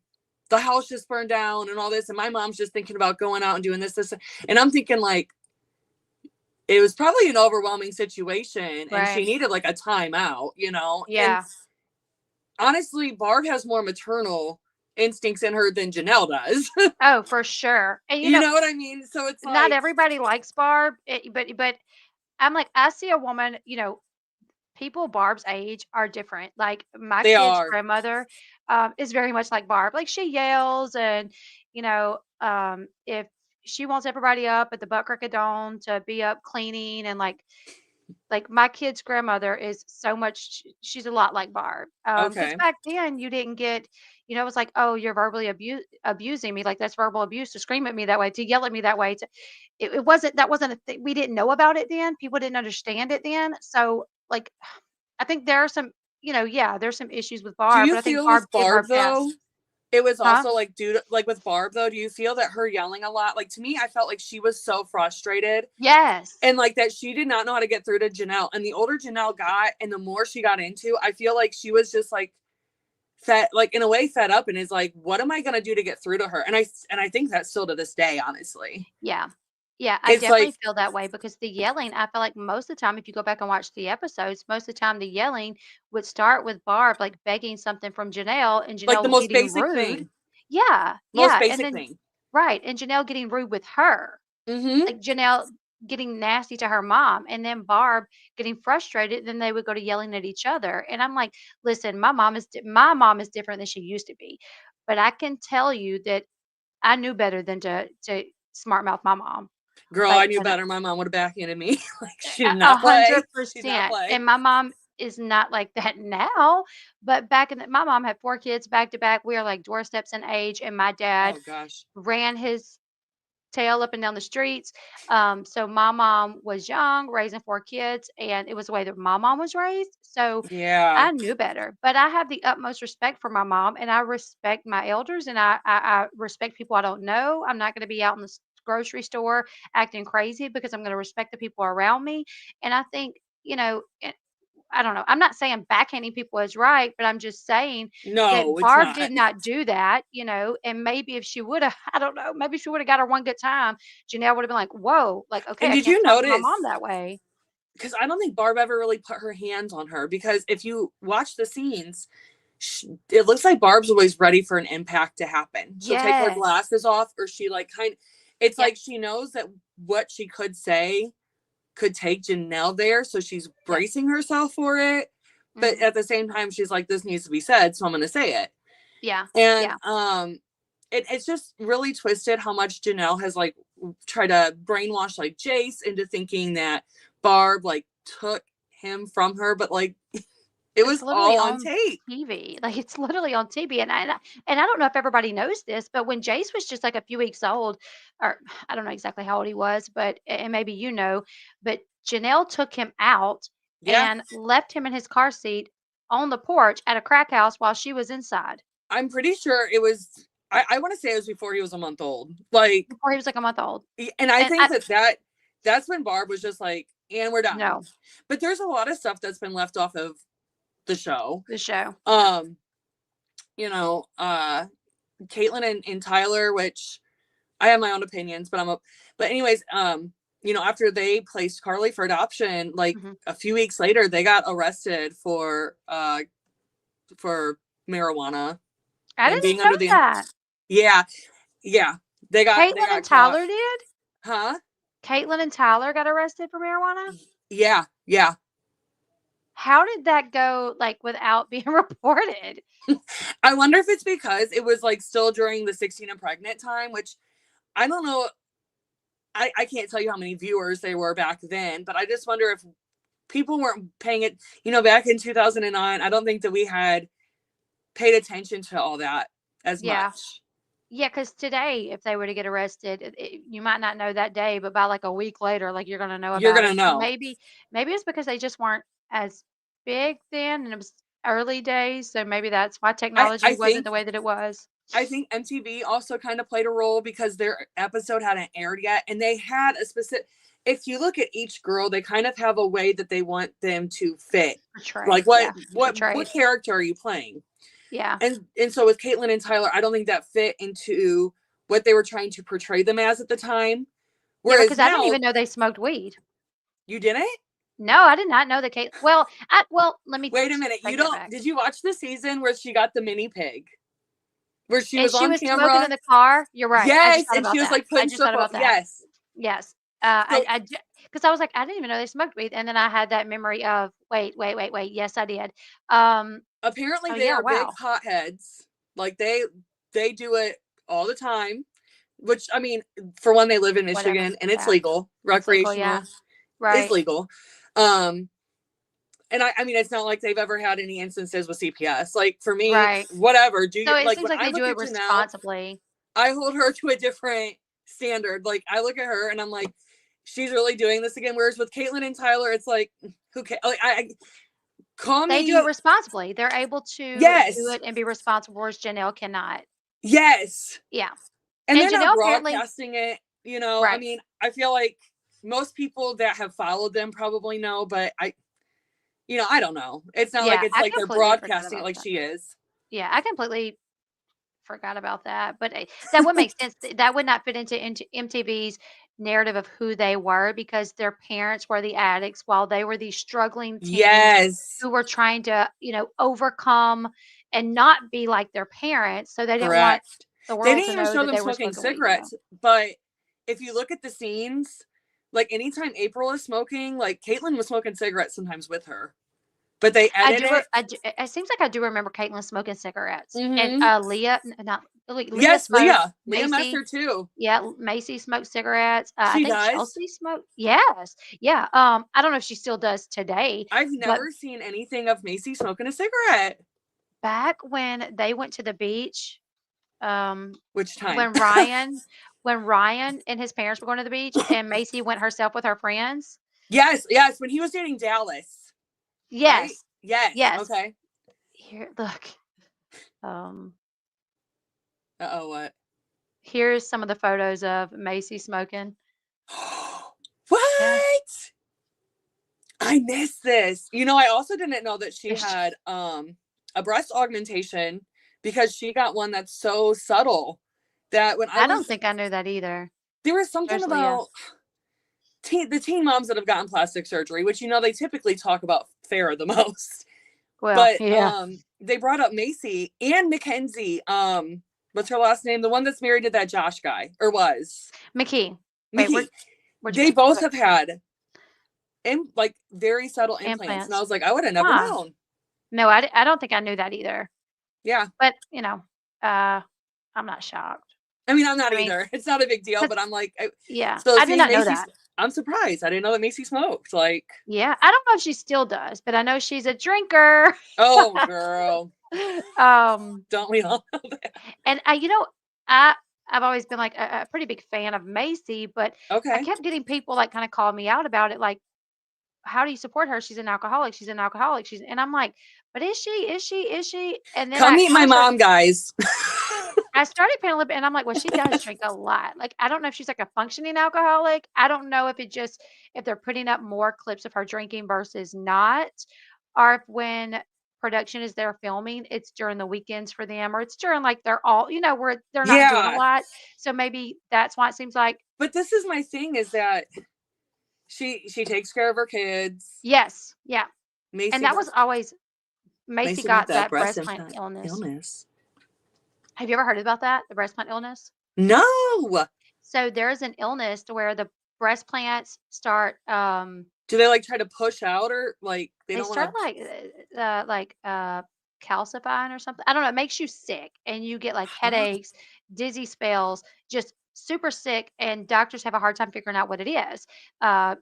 The house just burned down and all this, and my mom's just thinking about going out and doing this, and I'm thinking like it was probably an overwhelming situation, and she Right. needed like a timeout. And Yeah. honestly, Barb has more maternal instincts in her than Janelle does. Oh, for sure. And You know what I mean? So it's not like everybody likes Barb, but I'm like, I see a woman, people Barb's age are different. Like my they kid's are. grandmother is very much like Barb. Like she yells and if she wants everybody up at the butt crack of dawn to be up cleaning and like my kid's grandmother is so much she's a lot like Barb. Because Okay. back then you didn't get, it was like, oh, you're verbally abusing me. Like that's verbal abuse to scream at me that way, to yell at me that way. It wasn't that wasn't a thing. We didn't know about it then. People didn't understand it then. So like I think there are some. yeah, there's some issues with Do Barb, you but I think feel Barb with did her Barb though? best. It was Huh? also like due to like with Barb though, do you feel that her yelling a lot? Like to me, I felt like she was so frustrated Yes. and like that she did not know how to get through to Jenelle. And the older Jenelle got and the more she got into, I feel like she was just like fed, like in a way fed up and is like, what am I gonna do to get through to her? And I think that's still to this day, honestly. Yeah. Yeah, I It's definitely like feel that way because the yelling, I feel like most of the time, if you go back and watch the episodes, most of the time the yelling would start with Barb like begging something from Janelle and the Janelle most getting basic rude. thing. Yeah, Most yeah. And basic then, thing. right. And Janelle getting rude with her. Mm-hmm. Like Janelle getting nasty to her mom and then Barb getting frustrated, then they would go to yelling at each other. And I'm like, listen, my mom is different than she used to be. But I can tell you that I knew better than to smart mouth my mom. Girl, I Like, knew 'cause better. My mom would have backhanded me. Like she did a not play. She did not 100%. play. And my mom is not like that now, but back in my mom had 4 kids back to back. We are like doorsteps in age, and my dad Oh gosh. ran his tail up and down the streets. So my mom was young, raising 4 kids, and it was the way that my mom was raised. So Yeah. I knew better, but I have the utmost respect for my mom, and I respect my elders, and I respect people I don't know. I'm not going to be out in the grocery store acting crazy because I'm going to respect the people around me. And I think, I don't know. I'm not saying backhanding people is right, but I'm just saying that No, it's Barb not. did not do that, and maybe if she would have, I don't know, maybe if she would have got her one good time, Janelle would have been like, whoa, like, okay, And I did can't you talk to my notice? mom that way. Because I don't think Barb ever really put her hands on her. Because if you watch the scenes, it looks like Barb's always ready for an impact to happen. She'll take her Yes. glasses off, or she like it's Yep. like she knows that what she could say could take Jenelle there, so she's Yep. bracing herself for it. But Hmm. at the same time, she's like, this needs to be said, so I'm going to say it. Yeah. And Yeah. it's just really twisted how much Jenelle has like tried to brainwash like Jace into thinking that Barb like took him from her, but like it It's was literally all on on tape. TV. Like, it's literally on TV, and I don't know if everybody knows this, but when Jace was just, like, a few weeks old, or I don't know exactly how old he was, but and maybe but Janelle took him out Yeah, and left him in his car seat on the porch at a crack house while she was inside, I'm pretty sure it was. I want to say it was before he was a month old. Like, before he was, like, a month old, and I and think that's when Barb was just like, and we're done. no, But there's a lot of stuff that's been left off of the show. the show. Um, you know, Caitlin and Tyler, which I have my own opinions, but anyways, after they placed Carly for adoption, like Mhm. a few weeks later, they got arrested for marijuana I and being didn't under know the, that. yeah, yeah, they Caitlin and got caught. Tyler did? Huh? Caitlin and Tyler got arrested for marijuana? Yeah, yeah. How did that go, like, without being reported? I wonder if it's because it was like still during the 16 and pregnant time, which I don't know. I can't tell you how many viewers they were back then, but I just wonder if people weren't paying it, back in 2009. I don't think that we had paid attention to all that as Yeah. much. Yeah, because today, if they were to get arrested, you might not know that day, but by, like, a week later, like, you're gonna know You're about going to it. So know. maybe it's because they just weren't as big then, and it was early days, so maybe that's why I, technology I wasn't think, the way that it was. I think MTV also kind of played a role because their episode hadn't aired yet. And they had a specific, if you look at each girl, they kind of have a way that they want them to fit. Portray. Like Yeah, what portrayed. character are you playing? Yeah. And so with Caitlin and Tyler, I don't think that fit into what they were trying to portray them as at the time. Yeah, Whereas because I didn't now, even know they smoked weed. you didn't? No, I did not know that Kate let me Wait a minute. You take that don't, back. did you watch the season where she got the mini pig? Where she And was she on was smoking camera? in the car? You're right. I Yes. just thought And about she was that. like I putting just thought stuff up. about that. Yes. Yes. So Because I was like, I didn't even know they smoked weed, and then I had that memory of, wait, yes, I did. apparently Oh, they yeah, are big wow. potheads. Like they do it all the time, which I mean, for one, they live in Whatever. Michigan and it's Yeah. legal. It's legal, yeah. Recreational is Right. legal. And I mean, it's not like they've ever had any instances with CPS. Like for me, Right. whatever. Do So you it like seems when like I they do look it at Jenelle, responsibly. I hold her to a different standard. Like I look at her and I'm like, she's really doing this again. Whereas with Caitlin and Tyler, it's like, who cares? Like Call They do it me. responsibly. They're able to do Yes. it and be responsible, whereas Jenelle cannot. Yes. Yeah. And they're not Jenelle apparently broadcasting it, you know. I right. mean, I feel like most people that have followed them probably know, but I don't know. It's not like Yeah, it's I like they're completely forgot broadcasting it about like that. she is. Yeah, I completely forgot about that, but, that would make sense. That would not fit into MTV's narrative of who they were because their parents were the addicts while they were these struggling teens Yes. who were trying to, overcome and not be like their parents, so they didn't want Correct. the They world didn't to even know show that them they were smoking smoking weed. cigarettes, but if you look at the scenes, like anytime April is smoking, like Caitlyn was smoking cigarettes sometimes with her. But they I edit do re it. I do it seems like I do remember Caitlyn smoking cigarettes, and, Mm-hmm. Leah n not Leah Yes, smoked, Leah Macy Messer too. yeah, Macy smoked cigarettes, I She think does. Chelsea smoked yes, yeah, I don't know if she still does today, I've but never seen anything of Macy smoking a cigarette. back when they went to the beach, um, Which time? when Ryan and his parents were going to the beach and Macy went herself with her friends Yes, yes, when he was dating Dallas, right? yes, Yes. yes. Okay. Here, look, um, Uh-oh, what? here's some of the photos of Macy smoking. Yeah. What? I missed this. I also didn't know that she Yes. had a breast augmentation because she got one that's so subtle that when I I don't was think I knew that either. there was something There's Leah. about the teen moms that have gotten plastic surgery, which they typically talk about Farrah the most. Well, But yeah. they brought up Macy and Mackenzie. What's her last name? The one that's married to that Josh guy, or was McKee. Wait, Mickey. where'd you They go? both Okay. have had like very subtle implants, and I Implants. was like, I would have never Huh. known. No, I don't think I knew that either. Yeah. But, uh, I'm not shocked. I mean, I'm not I mean, either. It's not a big deal, 'cause but I'm like, yeah, so I did seeing not know Macy, that. I'm surprised. I didn't know that Macy smoked. Like, Yeah, I don't know if she still does, but I know she's a drinker. oh, girl. Um, Don't we all know that? and I I've always been like a pretty big fan of Macy, but I Okay. kept getting people like kind of call me out about it, like, how do you support her? She's an alcoholic. She's an alcoholic. And I'm like, but is she? Is she? Is she? And then Come I meet kind my of started mom, guys. I started paying a little bit and I'm like, well, she does drink a lot. Like, I don't know if she's like a functioning alcoholic. I don't know if they're putting up more clips of her drinking versus not, or if when production is there filming, it's during the weekends for them, or it's during like they're all, where they're not doing a Yeah. lot. So maybe that's why it seems like, But this is my thing is that she takes care of her kids. yes, yeah. And Macy that was always, Macy got got that that breast breast plant implant illness. illness. Have you ever heard about that? The breast plant illness? No. So there's an illness to where the breast plants start, Do they like try to push out or like they they don't want start to? calcifying or something. I don't know. It makes you sick and you get like headaches, dizzy spells, just super sick. And doctors have a hard time figuring out what it is. Uh,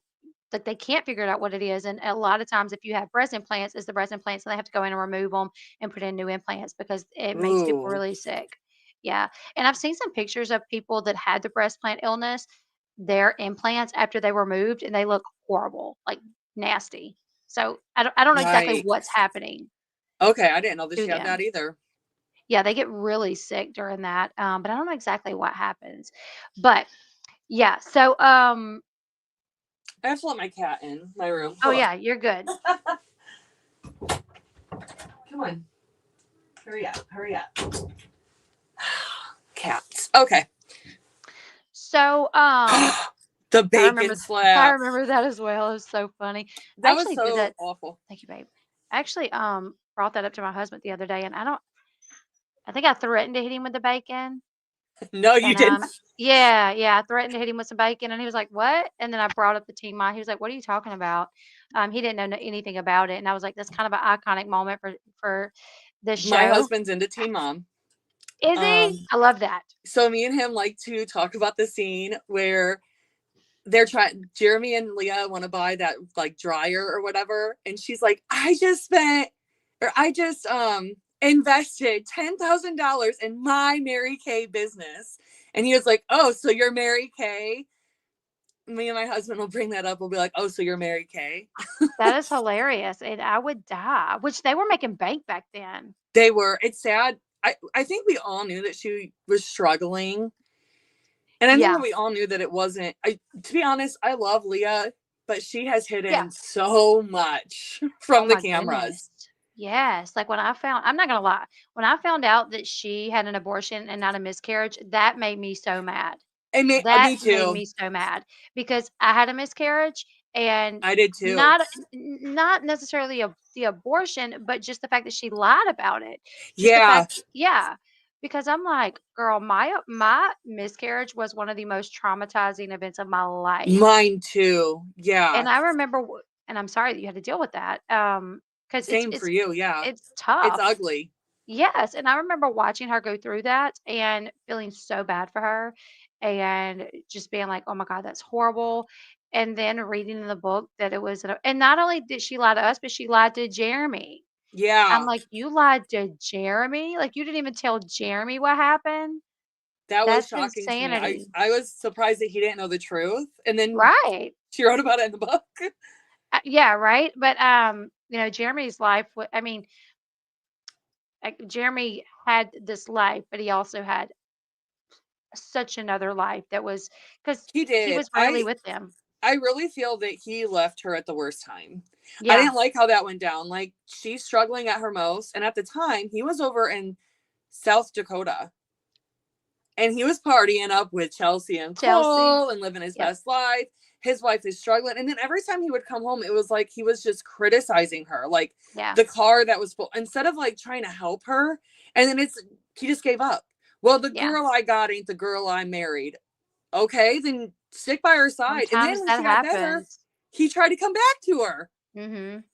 like they can't figure out what it is. And a lot of times, if you have breast implants, it's the breast implants, and they have to go in and remove them and put in new implants because it makes people Ooh. really sick. Yeah. And I've seen some pictures of people that had the breast plant illness, their implants after they were removed, and they look horrible, like nasty. So I don't know exactly what's Yikes. happening Okay, I didn't know that to she had that them. either. Yeah, they get really sick during that, but I don't know exactly what happens. But yeah, so I have to let my cat in my room. oh Hold on. yeah, you're good. Come on. Hurry up. Hurry up. Cats. Okay. So The bacon I slap. remember that as well. It was so funny. I That was actually did so that. awful. Thank you, babe. I actually brought that up to my husband the other day, and I think I threatened to hit him with the bacon. No, you And didn't. yeah, I threatened to hit him with some bacon, and he was like, "What?" And then I brought up the Teen Mom. He was like, "What are you talking about?" He didn't know anything about it, and I was like, "That's kind of an iconic moment for this My show." husband's into Teen Mom. Is he? I love that. So me and him like to talk about the scene where they're trying Jeremy and Leah want to buy that like dryer or whatever, and she's like, I just invested $10,000 in my Mary Kay business. And he was like, oh, so you're Mary Kay? me and my husband will bring that up. We'll be like, "Oh, so you're Mary Kay?" That is hilarious, and I would die, which they were making bank back then. They were. It's sad. I think we all knew that she was struggling. And I think that we all knew that it wasn't. To be honest, I love Leah, but she has hidden so much from the cameras. Goodness. Yes, like, I'm not gonna lie, when I found out that she had an abortion and not a miscarriage, that made me so mad. Me That made too. me so mad because I had a miscarriage and I did too. not necessarily the abortion, but just the fact that she lied about it. Just the Yeah. fact, because I'm like, girl, my miscarriage was one of the most traumatizing events of my life. Mine too. Yeah. And I remember, and I'm sorry that you had to deal with that. Because same for you. Yeah. It's tough. It's ugly. Yes, and I remember watching her go through that and feeling so bad for her and just being like, "Oh my God, that's horrible." And then reading in the book that it was, and not only did she lie to us, but she lied to Jeremy. Yeah. I'm like, "You lied to Jeremy? Like you didn't even tell Jeremy what happened?" That was shocking insanity. to me. I was surprised that he didn't know the truth. And then she wrote about it in the book. Yeah, right. But Jeremy's life, I mean, like Jeremy had this life, but he also had such another life that was because he was rarely with them. I really feel that he left her at the worst time. Yeah. I didn't like how that went down. Like she's struggling at her most. And at the time he was over in South Dakota and he was partying up with Chelsea and Cole and living his best life. His wife is struggling. And then every time he would come home, it was like he was just criticizing her. Like the car that was full, instead of like trying to help her. And then he just gave up. Well, the girl I got ain't the girl I married. Okay, then stick by her side. Sometimes and then when she got better, he tried to come back to her.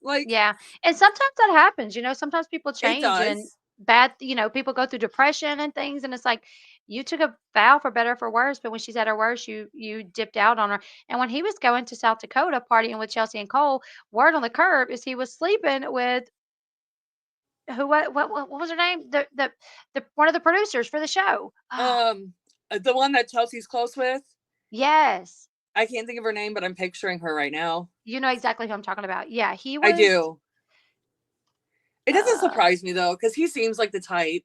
Like, and sometimes that happens. Sometimes people change and people go through depression and things, and it's like you took a vow for better or for worse, but when she's at her worst, you dipped out on her. And when he was going to South Dakota partying with Chelsea and Cole, word on the curb is he was sleeping with what was her name? The one of the producers for the show. The one that Chelsea's close with. Yes. I can't think of her name, but I'm picturing her right now. You know exactly who I'm talking about. Yeah, he was. I do. It doesn't surprise me though, because he seems like the type.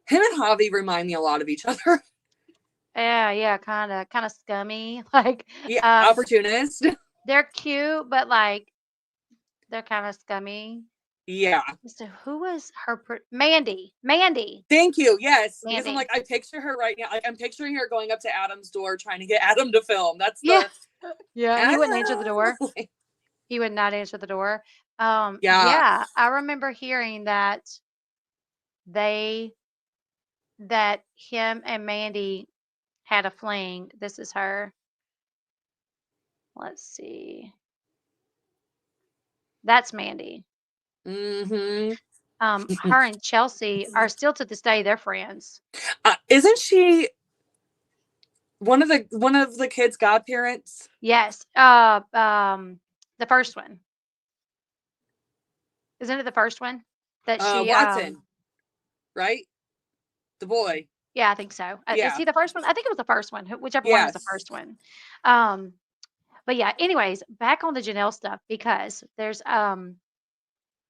Him and Javi remind me a lot of each other. Yeah, kind of scummy, like opportunist. They're cute, but like they're kind of scummy. Yeah. So who was her? Mandy. Thank you. Yes, Mandy. Because I'm like, I picture her right now. Like I'm picturing her going up to Adam's door trying to get Adam to film. That's yeah. He wouldn't answer the door. He would not answer the door. Yeah, I remember hearing that him and Mandy had a fling. This is her. Let's see. That's Mandy. Mm-hmm. Her and Chelsea are still to this day, they're friends. Isn't she one of the kids' godparents? Yes. The first one. Isn't it the first one that she Watson, right? The boy. Yeah, I think so. Is he the first one? I think it was the first one. Whichever one was the first one. But yeah. Anyways, back on the Jenelle stuff because there's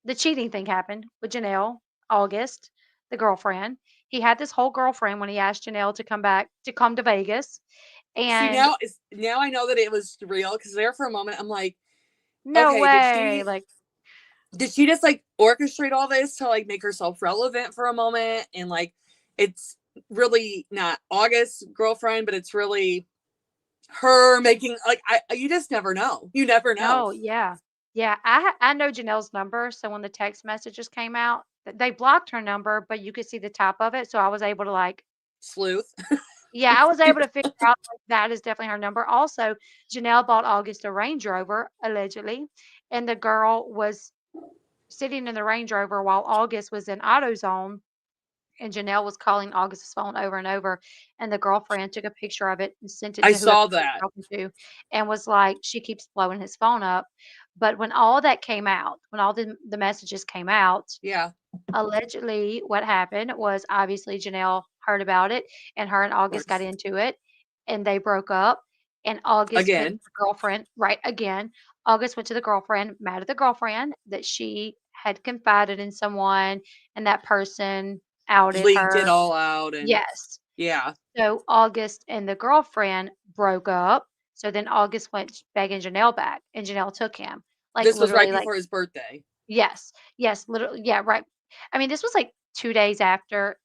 the cheating thing happened with Jenelle, August, the girlfriend. He had this whole girlfriend when he asked Jenelle to come to Vegas. And see, now I know that it was real because there for a moment I'm like, no way. Did she just like orchestrate all this to like make herself relevant for a moment? And like, it's really not August's girlfriend, but it's really her making like, you just never know. You never know. Oh yeah. Yeah. I know Janelle's number. So when the text messages came out, they blocked her number, but you could see the top of it. So I was able to like sleuth. Yeah, I was able to figure out like, that is definitely her number. Also, Jenelle bought August a Range Rover, allegedly, and the girl was sitting in the Range Rover while August was in AutoZone, and Jenelle was calling August's phone over and over, and the girlfriend took a picture of it and sent it to I saw that and was like, she keeps blowing his phone up. But when all that came out, when all the messages came out, allegedly what happened was obviously Jenelle heard about it and her and August got into it and they broke up and August went to Again. the girlfriend, right, again. August went to the girlfriend, mad at the girlfriend that she had confided in someone and that person outed Leaked it her. all out and Yes. yeah. So August and the girlfriend broke up. So then August went begging Janelle back, and Janelle took him. Like This was right literally, like before his birthday. yes, yes, literally, yeah, right. I mean, this was like 2 days after.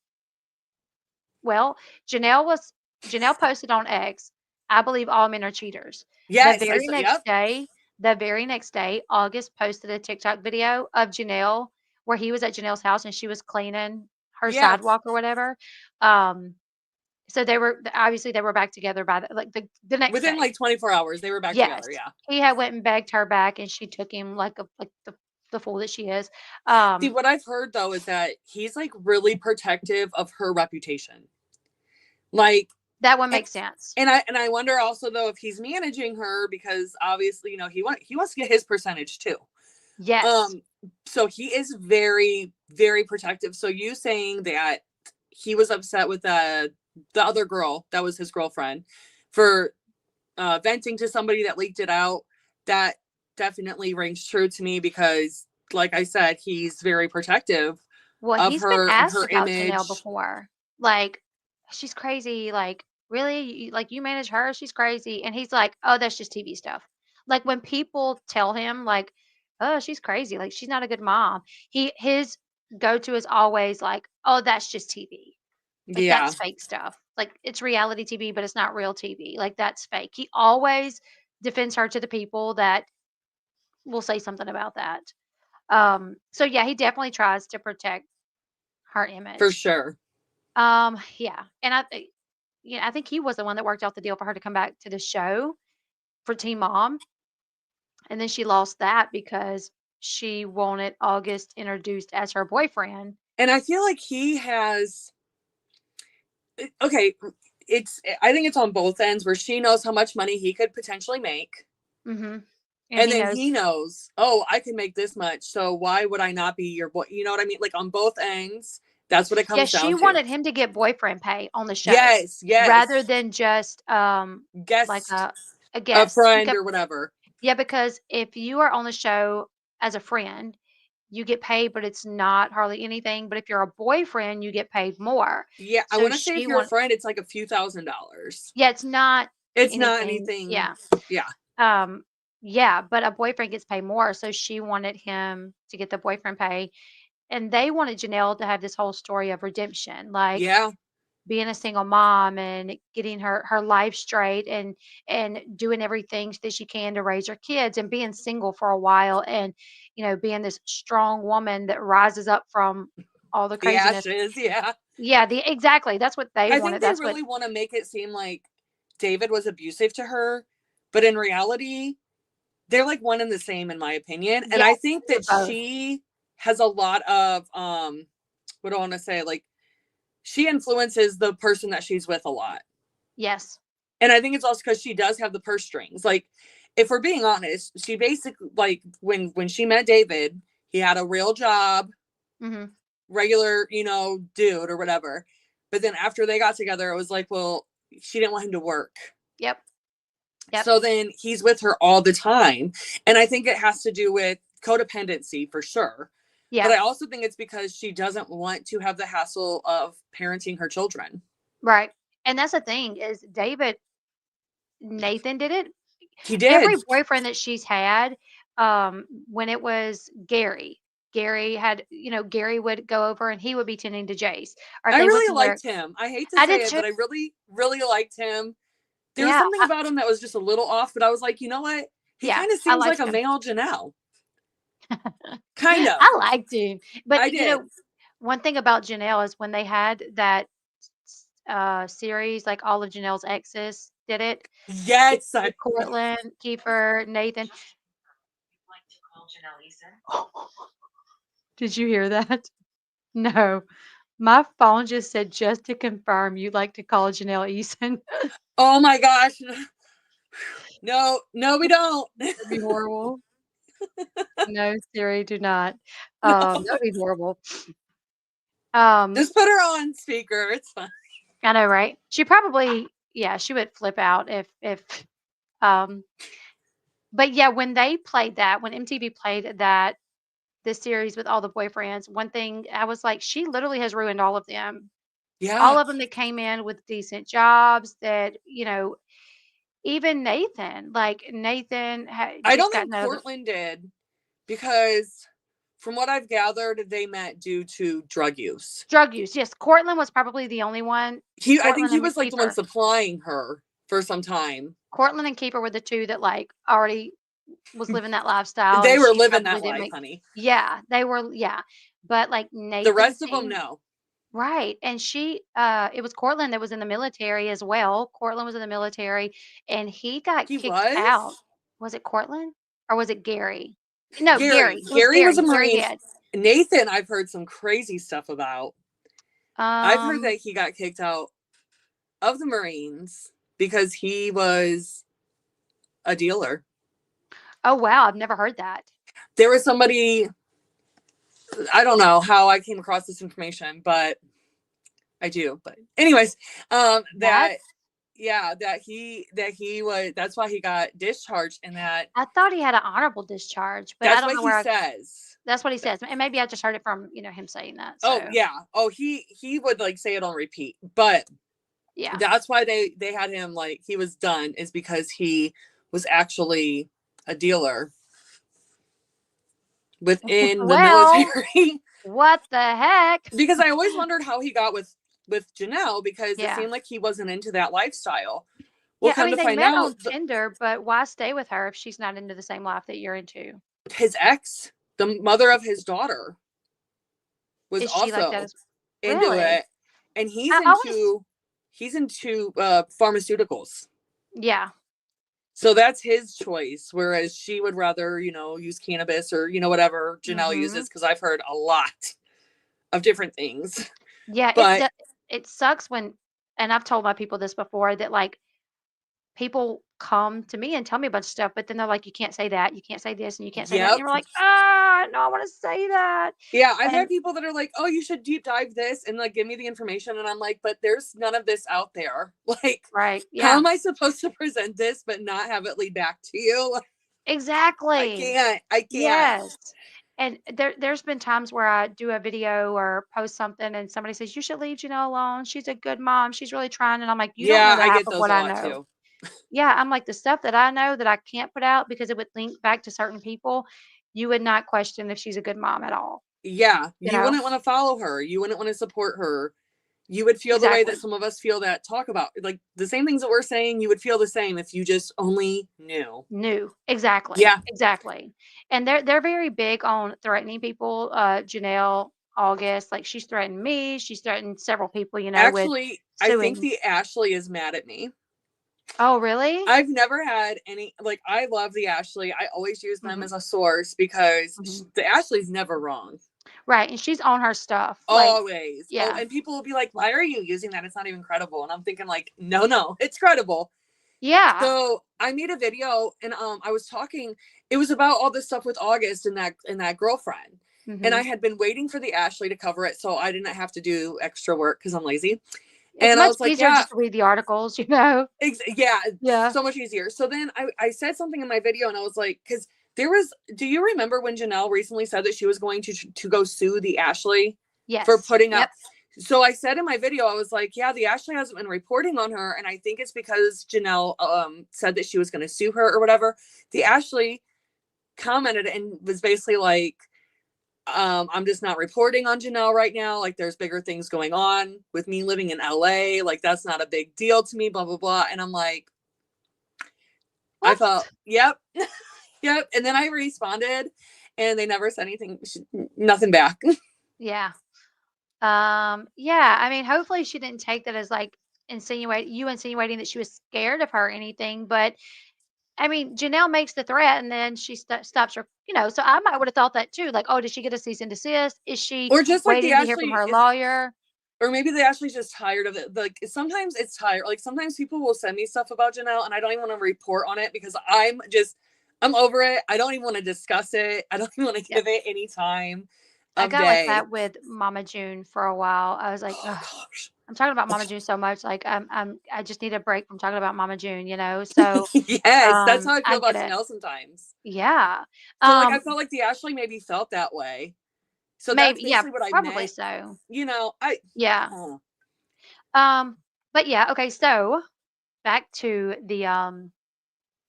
Well, Janelle was Janelle posted on X, I believe all men are cheaters. The Yes, I very saw next yep. day, the very next day, August posted a TikTok video of Janelle where he was at Janelle's house and she was cleaning her Yeah. sidewalk or whatever. Um, so they were obviously they were back together by the next Within day. like 24 hours, they were back Yes, together. Yeah. he had went and begged her back, and she took him like the fool that she is. See, Um, what I've heard though is that he's like really protective of her reputation. Like, that one and makes sense. and I wonder also though if he's managing her because obviously, he wants to get his percentage too. Yes. Um, so he is very, very protective. So you saying that he was upset with the other girl that was his girlfriend for venting to somebody that leaked it out, that definitely rings true to me because, like I said, he's very protective Well, of he's been her and asked her about Janelle image. before. Like, she's crazy. Like, really? Like, you manage her? She's crazy. And he's like, oh, that's just TV stuff. Like, when people tell him, like, oh, she's crazy. Like, she's not a good mom. His go to is always like, oh, that's just TV. Like, Yeah, that's fake stuff. Like, it's reality TV, but it's not real TV. Like, that's fake. He always defends her to the people that will say something about that. So yeah, he definitely tries to protect her for image. sure. Yeah, and yeah, I think he was the one that worked out the deal for her to come back to the show for Teen Mom, and then she lost that because she wanted August introduced as her boyfriend. And I feel like he has okay, I think it's on both ends where she knows how much money he could potentially make. Hmm. And And he then knows. he knows, oh, I can make this much. So why would I not be your boy? You know what I mean? Like on both ends, that's what it Yeah, comes she down to. wanted him to get boyfriend pay on the show Yes, yes. rather than just like Guest, a a guest. friend Because or whatever. yeah, because if you are on the show as a friend, you get paid, but it's not hardly anything. But if you're a boyfriend, you get paid more. Yeah, I So want to say if she you're a want friend, it's like a few $1,000s. yeah, it's not It's not anything. anything. Yeah. Yeah. Um, yeah, but a boyfriend gets paid more. So she wanted him to get the boyfriend pay. And they wanted Janelle to have this whole story of redemption, like Yeah. being a single mom and getting her life straight and doing everything that she can to raise her kids and being single for a while and being this strong woman that rises up from all the The craziness. ashes. Yeah. Yeah, exactly, that's what they I think wanted. they That's what. really want to make it seem like David was abusive to her. But in reality, they're like one and the same, in my opinion. And Yeah, I think they're that both. she has a lot of, what do I want to say? Like, she influences the person that she's with a lot. Yes. And I think it's also because she does have the purse strings. Like, if we're being honest, she basically like when she met David, he had a real job, Hmm. regular, dude or whatever. But then after they got together, it was like, well, she didn't want him to work. Yep. Yep. So then he's with her all the time. And I think it has to do with codependency for sure. But Yeah. I also think it's because she doesn't want to have the hassle of parenting her children. Right. And that's the thing is Nathan did it. He Every did. boyfriend that she's had, when it was Gary had, Gary would go over and he would be tending to Jace. Or if I they went really somewhere. liked him. I hate to I say did it, too. but I really, really liked him. There was Yeah. something about him that was just a little off, but I was like, you know what? He Yeah. kind of I seems like liked a him. male Janelle. Kind of. I liked him. But, I did. one thing about Janelle is when they had that series, like all of Janelle's exes did it. Yes. Cortland, Kiefer, Nathan. Did you hear that? No. My phone just said, just to confirm, you'd like to call Janelle Eason. Oh my gosh. No, we don't. That'd be horrible. No, Siri, do not. No. That'd be horrible. Um, Just put her on speaker. It's fine. I know, right? She probably, yeah, she would flip out if But yeah, when they played that, when MTV played that, this series with all the boyfriends, one thing I was like, she literally has ruined all of them. Yeah. All of them that came in with decent jobs that, even Nathan, like Nathan I just don't got think Portland did because from what I've gathered, they met due to drug use. drug use. Yes, Cortland was probably the only one. I think Cortland he and was like the one Kiefer. supplying her for some time. Cortland and Kiefer were the two that like already was living that lifestyle, They and were she living probably that didn't life, make. honey. Yeah, they were. Yeah, but like The Nathan rest of them, seemed no. right, and it was Cortland that was in the military as well. Cortland was in the military, and he got He kicked out. was? Was it Cortland or was it Gary? No, Gary. Gary. It was Gary was a Gary. Gary Marine. Head. Nathan, I've heard some crazy stuff about. I've heard Um. that he got kicked out of the Marines because he was a dealer. Oh wow, I've never heard that. There was somebody, I don't know how I came across this information, but I do. But anyways, What? that he was, that's why he got discharged, and I thought he had an honorable discharge, but I that's don't what know he where says. that's what he says. And maybe I just heard it from, him saying that. Oh So, yeah. Oh, he would like say it on repeat, but yeah. that's why they had him, like, he was done, is because he was actually a dealer within the Well, military. what the heck? Because I always wondered how he got with Jenelle, because it Yeah. seemed like he wasn't into that lifestyle. Well, Yeah, I come mean, to they find met out, on Tinder, but why stay with her if she's not into the same life that you're into? his ex, the mother of his daughter, was Is she like that also as into really? it, and I always he's into pharmaceuticals. yeah. So that's his choice, whereas she would rather, use cannabis or, whatever Jenelle Mhm. uses, because I've heard a lot of different things. Yeah, But it sucks when and I've told my people this before that like people come to me and tell me a bunch of stuff, but then they're like, you can't say that, you can't say this, and you can't say that. And yep. you're like, ah, no, I want to say that. Yeah, I've had And people that are like, "Oh, you should deep dive this and like give me the information." And I'm like, "But there's none of this out there. Like, right, how yeah, am I supposed to present this but not have it lead back to you?" Like, I exactly. can't. I can't. Yes. And there's been times where I do a video or post something and somebody says, you should leave Janelle alone. She's a good mom. She's really trying. And I'm like, you don't know Yeah, the I half get of those what a I lot know. too. Yeah, I'm like, the stuff that I know that I can't put out because it would link back to certain people, you would not question if she's a good mom at all. Yeah, You you know? wouldn't want to follow her. You wouldn't want to support her. You would feel the way that Exactly. some of us feel, that talk about like the same things that we're saying. You would feel the same if you just only knew. New. Exactly. Yeah, Exactly. And they're very big on threatening people. Janelle, August, like she's threatened me. She's threatened several people, with actually, I think suing. the Ashley is mad at me. Oh, really? I've never had any, like, I love the Ashley. I always use them Hmm. as a source because Hmm. the Ashley's never wrong. Right. And she's on her stuff. Like, Always. Oh, yeah. and people will be like, "Why are you using that? It's not even credible." And I'm thinking like, no, it's credible. Yeah. So I made a video, and I was talking, it was about all this stuff with August and that girlfriend. And I Hmm. had been waiting for the Ashley to cover it so I didn't have to do extra work because I'm lazy. It's And I much was like, easier yeah, just to read the articles. yeah, Yeah. so much easier. So then I said something in my video, and I was like, because do you remember when Jenelle recently said that she was going to go sue the Ashley for Yes. putting up? Yep. So I said in my video, I was like, yeah, the Ashley hasn't been reporting on her, and I think it's because Jenelle said that she was going to sue her or whatever. The Ashley commented and was basically like, I'm just not reporting on Jenelle right now. Like, there's bigger things going on with me living in LA. Like, that's not a big deal to me, blah, blah, blah. And I'm like, I What? felt, yep, yep. And then I responded and they never said anything, nothing back. Yeah. Yeah. I mean, hopefully she didn't take that as like insinuating that she was scared of her or anything. But I mean, Janelle makes the threat and then she stops her. So I might would have thought that too. Like, oh, did she get a cease and desist? Is she Or just like the waiting to hear from Ashley her is, lawyer? or maybe the Ashley's just tired of it. Like, sometimes it's tired. Like, sometimes people will send me stuff about Jenelle and I don't even want to report on it because I'm over it. I don't even want to discuss it. I don't even want to Yep. give it any time. I of got like day. that with Mama June for a while. I was like, Oh ugh, gosh. I'm talking about Mama June so much. Like, I just need a break from talking about Mama June, you know? So, Yes, that's how I feel I get about it. Jenelle sometimes. Yeah. So like I Um, felt like the Ashley maybe felt that way. So that's maybe, yeah, basically what I probably meant. so. You know, I Yeah. oh, Um, but yeah, okay, so back to the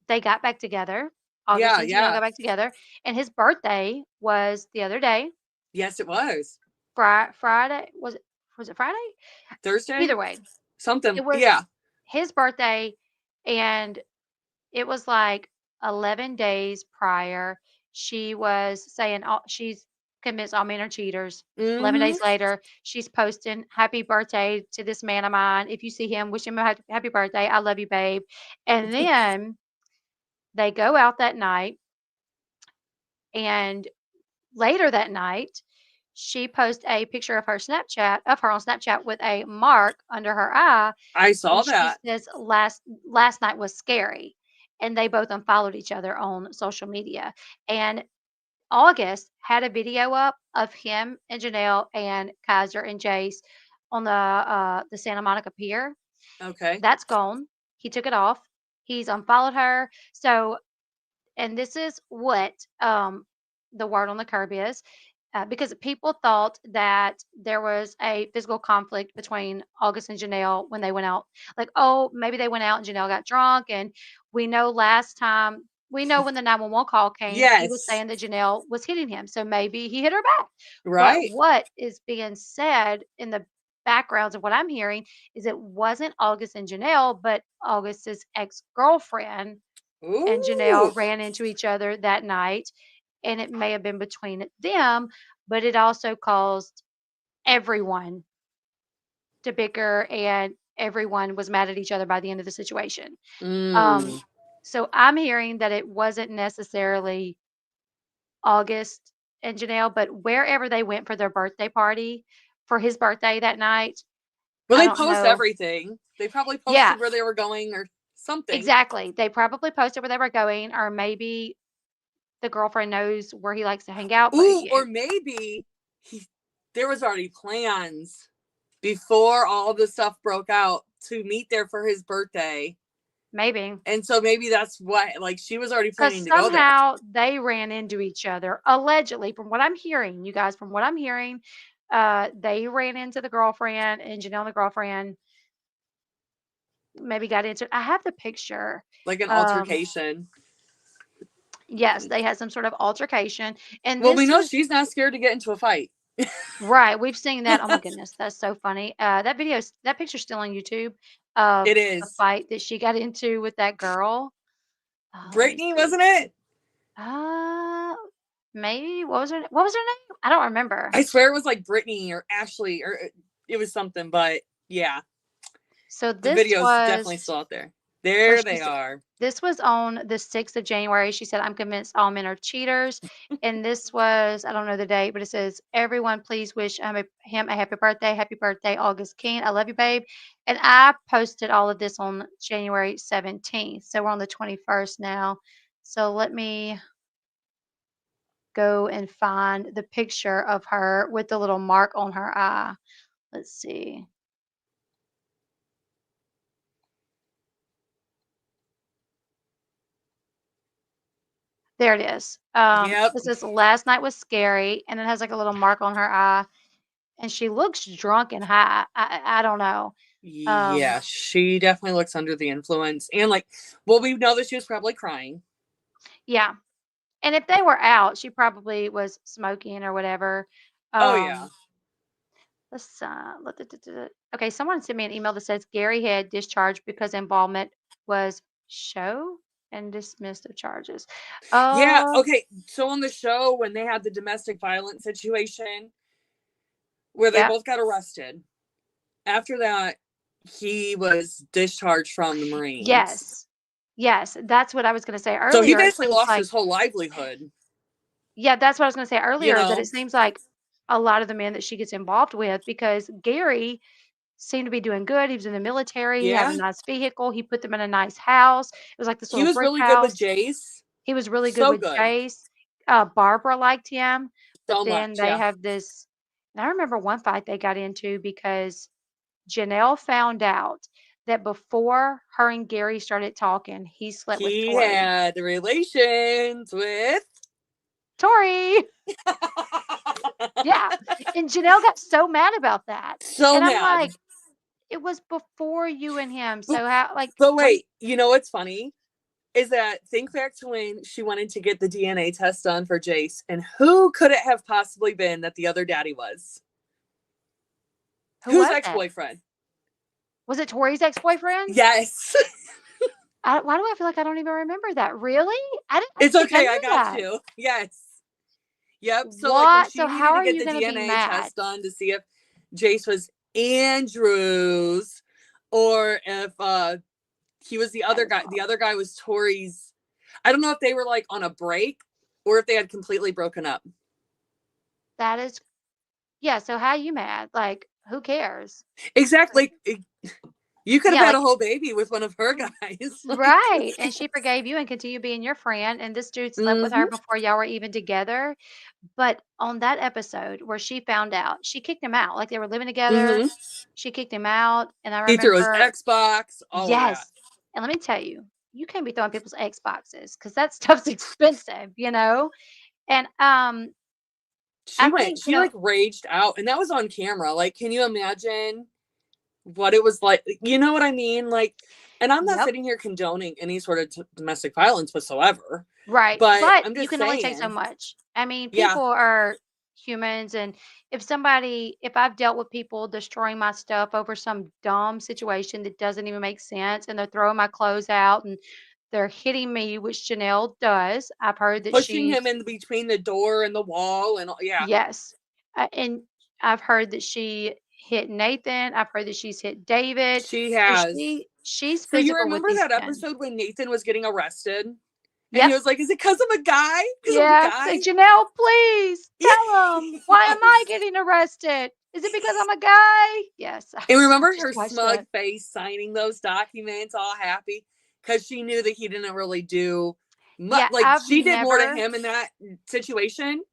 they got back together. August yeah, and Janelle yeah. got back together, and his birthday was the other day. Yes, it was. Friday was it Friday? Thursday? Either way, Something. it was Yeah. his birthday, and it was like 11 days prior. She was saying all, she's convinced all men are cheaters. 11 Mm-hmm. days later, she's posting happy birthday to this man of mine. If you see him, wish him a happy birthday. I love you, babe. And then they go out that night, and later that night, she posts a picture of her on Snapchat with a mark under her eye, I saw and she that. says last night was scary. And they both unfollowed each other on social media. And August had a video up of him and Janelle and Kaiser and Jace on the Santa Monica Pier. Okay. That's gone. He took it off. He's unfollowed her. So, and this is what the word on the curb is, because people thought that there was a physical conflict between August and Janelle when they went out. Like, oh, maybe they went out and Janelle got drunk. And we know last time, we know when the 911 call came, he was Yes. saying that Janelle was hitting him. So maybe he hit her back. But Right. what is being said in the backgrounds of what I'm hearing is it wasn't August and Janelle, but August's ex girlfriend and Ooh. Janelle ran into each other that night, and it may have been between them, but it also caused everyone to bicker, and everyone was mad at each other by the end of the situation. Um, Mm. so I'm hearing that it wasn't necessarily August and Janelle, but wherever they went for their birthday party for his birthday that night, Well, I they don't post know. everything. They probably Yeah, posted where they were going or something. exactly. They probably posted where they were going, or maybe the girlfriend knows where he likes to hang out, but Ooh, yeah, or maybe he there was already plans before all the stuff broke out to meet there for his birthday. maybe. And so maybe that's why like she was already Because planning to go there. somehow they ran into each other, allegedly, from what I'm hearing, you guys, from what I'm hearing, they ran into the girlfriend, and Janelle and the girlfriend maybe got into. I have the picture. Like an Um, altercation. yes, they had some sort of altercation, and Well, we this know was she's not scared to get into a fight. right. We've seen that. Oh my goodness, that's so funny. That picture's still on YouTube of It the is. fight that she got into with that girl. Let me Brittany, see. wasn't it? Uh, maybe what was her name? I don't remember. I swear it was like Brittany or Ashley or it was something, but yeah, So the this video's definitely was still out there. what There she they said. are. This was on the 6th of January. She said, "I'm convinced all men are cheaters." And this was, I don't know the date, but it says, "Everyone, please wish him a happy birthday. Happy birthday, August King. I love you, babe." And I posted all of this on January 17th. So we're on the 21st now. So let me go and find the picture of her with the little mark on her eye. Let's see. There it is. Yep. This is last night was scary, and it has like a little mark on her eye, and she looks drunk and high. I don't know. Um, Yeah, she definitely looks under the influence. And like, well, we know that she was probably crying. yeah. And if they were out, she probably was smoking or whatever. Oh yeah. Um, okay, someone sent me an email that says Gary had discharged because involvement was show and dismissed of charges. Yeah. Uh, Okay. So on the show, when they had the domestic violence situation where they yeah. both got arrested, after that, he was discharged from the Marines. Yes. Yes, that's what I was gonna say So he earlier. It basically seems lost like his whole livelihood, yeah, that's what I was gonna say you earlier, is that know? it seems like a lot of the men that she gets involved with, because Gary seemed to be doing good. He was in the military, he had a Yeah. nice vehicle, he put them in a nice house. It was like this He little was brick really good with house. Jace. He was really good So with good. Jace. Barbara liked him, But So then much, they yeah. have this, and I remember one fight they got into because Janelle found out that before her and Gary started talking, he slept with He Tori. had relations with Tori! Yeah. And Janelle got so mad about that. so And I'm mad. like, it was before you and him. But, So how, like, but what do you, wait, you know what's funny? Is that think back to when she wanted to get the DNA test done for Jace, and who could it have possibly been that the other daddy was? who Whose was that? ex-boyfriend? Was it Tori's ex-boyfriend? Yes. Why do I feel like I don't even remember that? Really? I It's didn't think I okay, I knew got that. you. Yes. Yep. So like when What? she So how needed to are get you the going to be DNA mad? test done to see if Jace was Andrew's or if he was the That other is guy. The other guy was Tori's. I don't know if they were like on a break or if they had completely broken up. that is yeah, so how are you mad? Like, who cares? Exactly. You could have Yeah, had a like whole baby with one of her guys. Like, right. And she forgave you and continued being your friend. And this dude slept with her mm-hmm. before y'all were even together. But on that episode where she found out, she kicked him out. Like they were living together. Mm-hmm. She kicked him out. And I He threw his remember, Xbox, all of that. yes. And let me tell you, you can't be throwing people's Xboxes because that stuff's expensive, you know? And I think, She like raged out, and that was on camera. Like, can you imagine what it was like? You know what I mean? Like, and I'm not yep. sitting here condoning any sort of domestic violence whatsoever, Right, but but I'm you just can only take so saying, much. I mean, yeah, people are humans, and if I've dealt with people destroying my stuff over some dumb situation that doesn't even make sense, and they're throwing my clothes out and they're hitting me, which Janelle does. I've heard that pushing him she's in between the door and the wall, and yeah, yes, and I've heard that she hit Nathan. I've heard that she's hit David. she So has. she's So you physical with remember these that men. episode when Nathan was getting arrested? And he Yep. was like, "Is it because I'm a guy? Because I'm a Yeah, guy?" say, "Janelle, please tell him, why am I Yes. getting arrested? Is it because I'm a guy?" Yes, And I remember just her watched smug that. face signing those documents, all happy, because she knew that he didn't really do much. Yeah, Like she did more to him in that situation.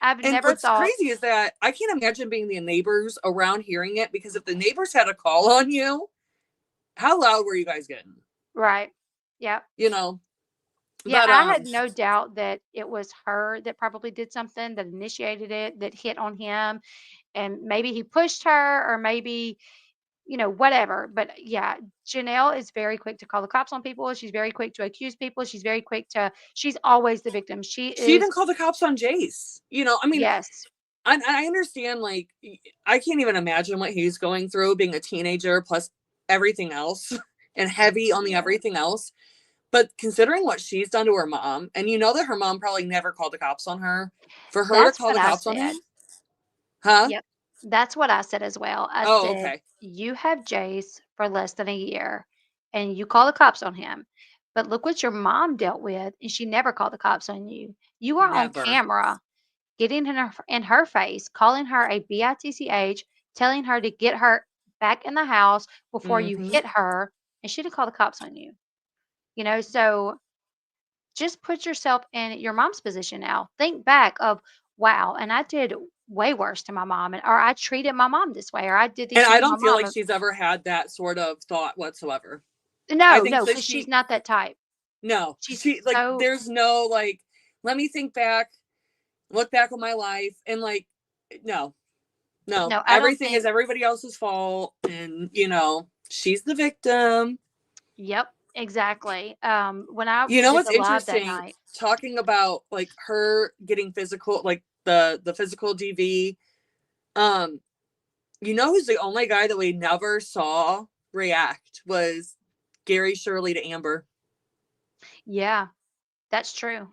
I've And never what's thought crazy is that I can't imagine being the neighbors around hearing it, because if the neighbors had a call on you, how loud were you guys getting? right. Yep. You know, Yeah, but I had no doubt that it was her that probably did something that initiated it, that hit on him, and maybe he pushed her or maybe whatever. But yeah, Janelle is very quick to call the cops on people. She's very quick to accuse people. She's always the victim. She she even is, called the cops on Jace. You know, I mean, yes. I understand, like, I can't even imagine what he's going through being a teenager plus everything else and heavy on the Yeah. everything else. But considering what she's done to her mom, and you know that her mom probably never called the cops on her, for her to That's call what the I cops on him, said. huh? Yep. That's what I said as well. I Oh, said, okay. "You have Jace for less than a year and you call the cops on him. But look what your mom dealt with, and she never called the cops on you. You are on Never. camera getting in her face, calling her a bitch, telling her to get her back in the house before you Mm-hmm. hit her, and she didn't call the cops on you. So just put yourself in your mom's position now. Think back of, wow, and I did way worse to my mom, or I treated my mom this way, or I did And these I things to my don't feel mom. like she's ever had that sort of thought whatsoever. I No, think no, that because she's not that type. no, She's she, like, so there's no, like, let me think back, look back on my life, and, like, no, no, no, I don't everything is think. everybody else's fault. And, she's the victim. Yep, exactly. When I You know did what's the live that interesting? night. Talking about, like, her getting physical, like the physical DV. Um, who's the only guy that we never saw react was Gary Shirley to Amber. Yeah, that's true.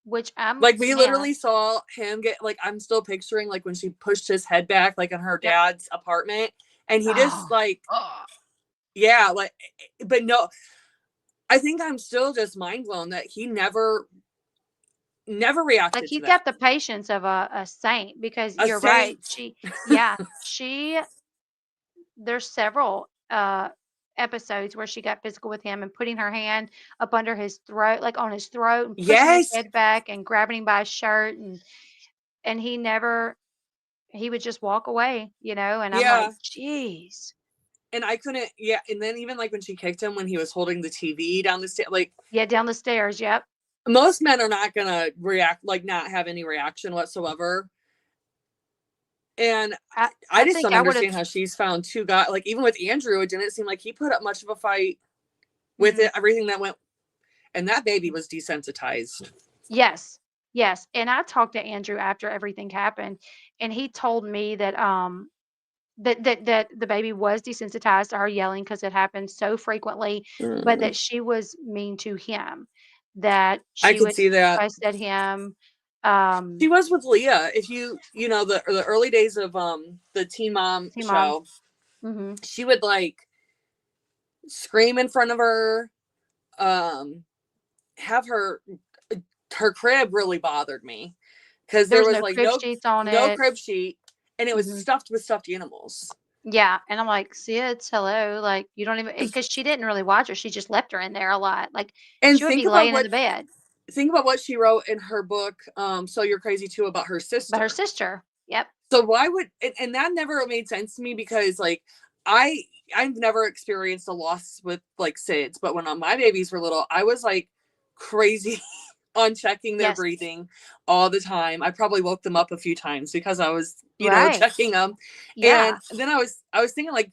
Which Like, we man. literally saw him get, like, I'm still picturing, like, when she pushed his head back, like, in her Yep. dad's apartment, and he just, Oh, like, oh, yeah, like, but no, I think I'm still just mind blown that he never like reacted to he's that. got the patience of a saint because A you're right. saint. Yeah, there's several episodes where she got physical with him and putting her hand up under his throat, like on his throat, and pushing his Yes. head back and grabbing him by his shirt. And and he would just walk away, you know, and I'm like, Yeah. "Jeez." And I couldn't, yeah. And then even like when she kicked him when he was holding the TV down the stairs, like Yeah, down the stairs, yep. most men are not gonna react, like not have any reaction whatsoever. And I I just think don't I would've understand how she's found two guys. Like even with Andrew, it didn't seem like he put up much of a fight with mhm. it, everything that went, and that baby was desensitized. Yes. Yes, and I talked to Andrew after everything happened, and he told me that, that the baby was desensitized to her yelling because it happened so frequently, but Mm. that she was mean to him, that I she could would see that. fuss at him, She was with Leah. If you know the early days of the Teen Mom "See, mom." show, Mhm. she would like scream in front of her, um, have her crib really bothered me because There there was was no like crib sheets on no it. crib sheet, and it was Mhm. stuffed with stuffed animals. Yeah, and I'm like, "Sis, hello," like, you don't even because she didn't really watch her, she just left her in there a lot, like, And she would be laying in the bed, think about what she wrote in her book, So You're Crazy Too, about her but her sister. sister. Yep. So why would, and that never made sense to me because like I I've never experienced a loss with like SIDS, but when my babies were little, I was like crazy on checking their Yes. breathing all the time. I probably woke them up a few times because I was, Right. checking them. And Yeah, then I was thinking like,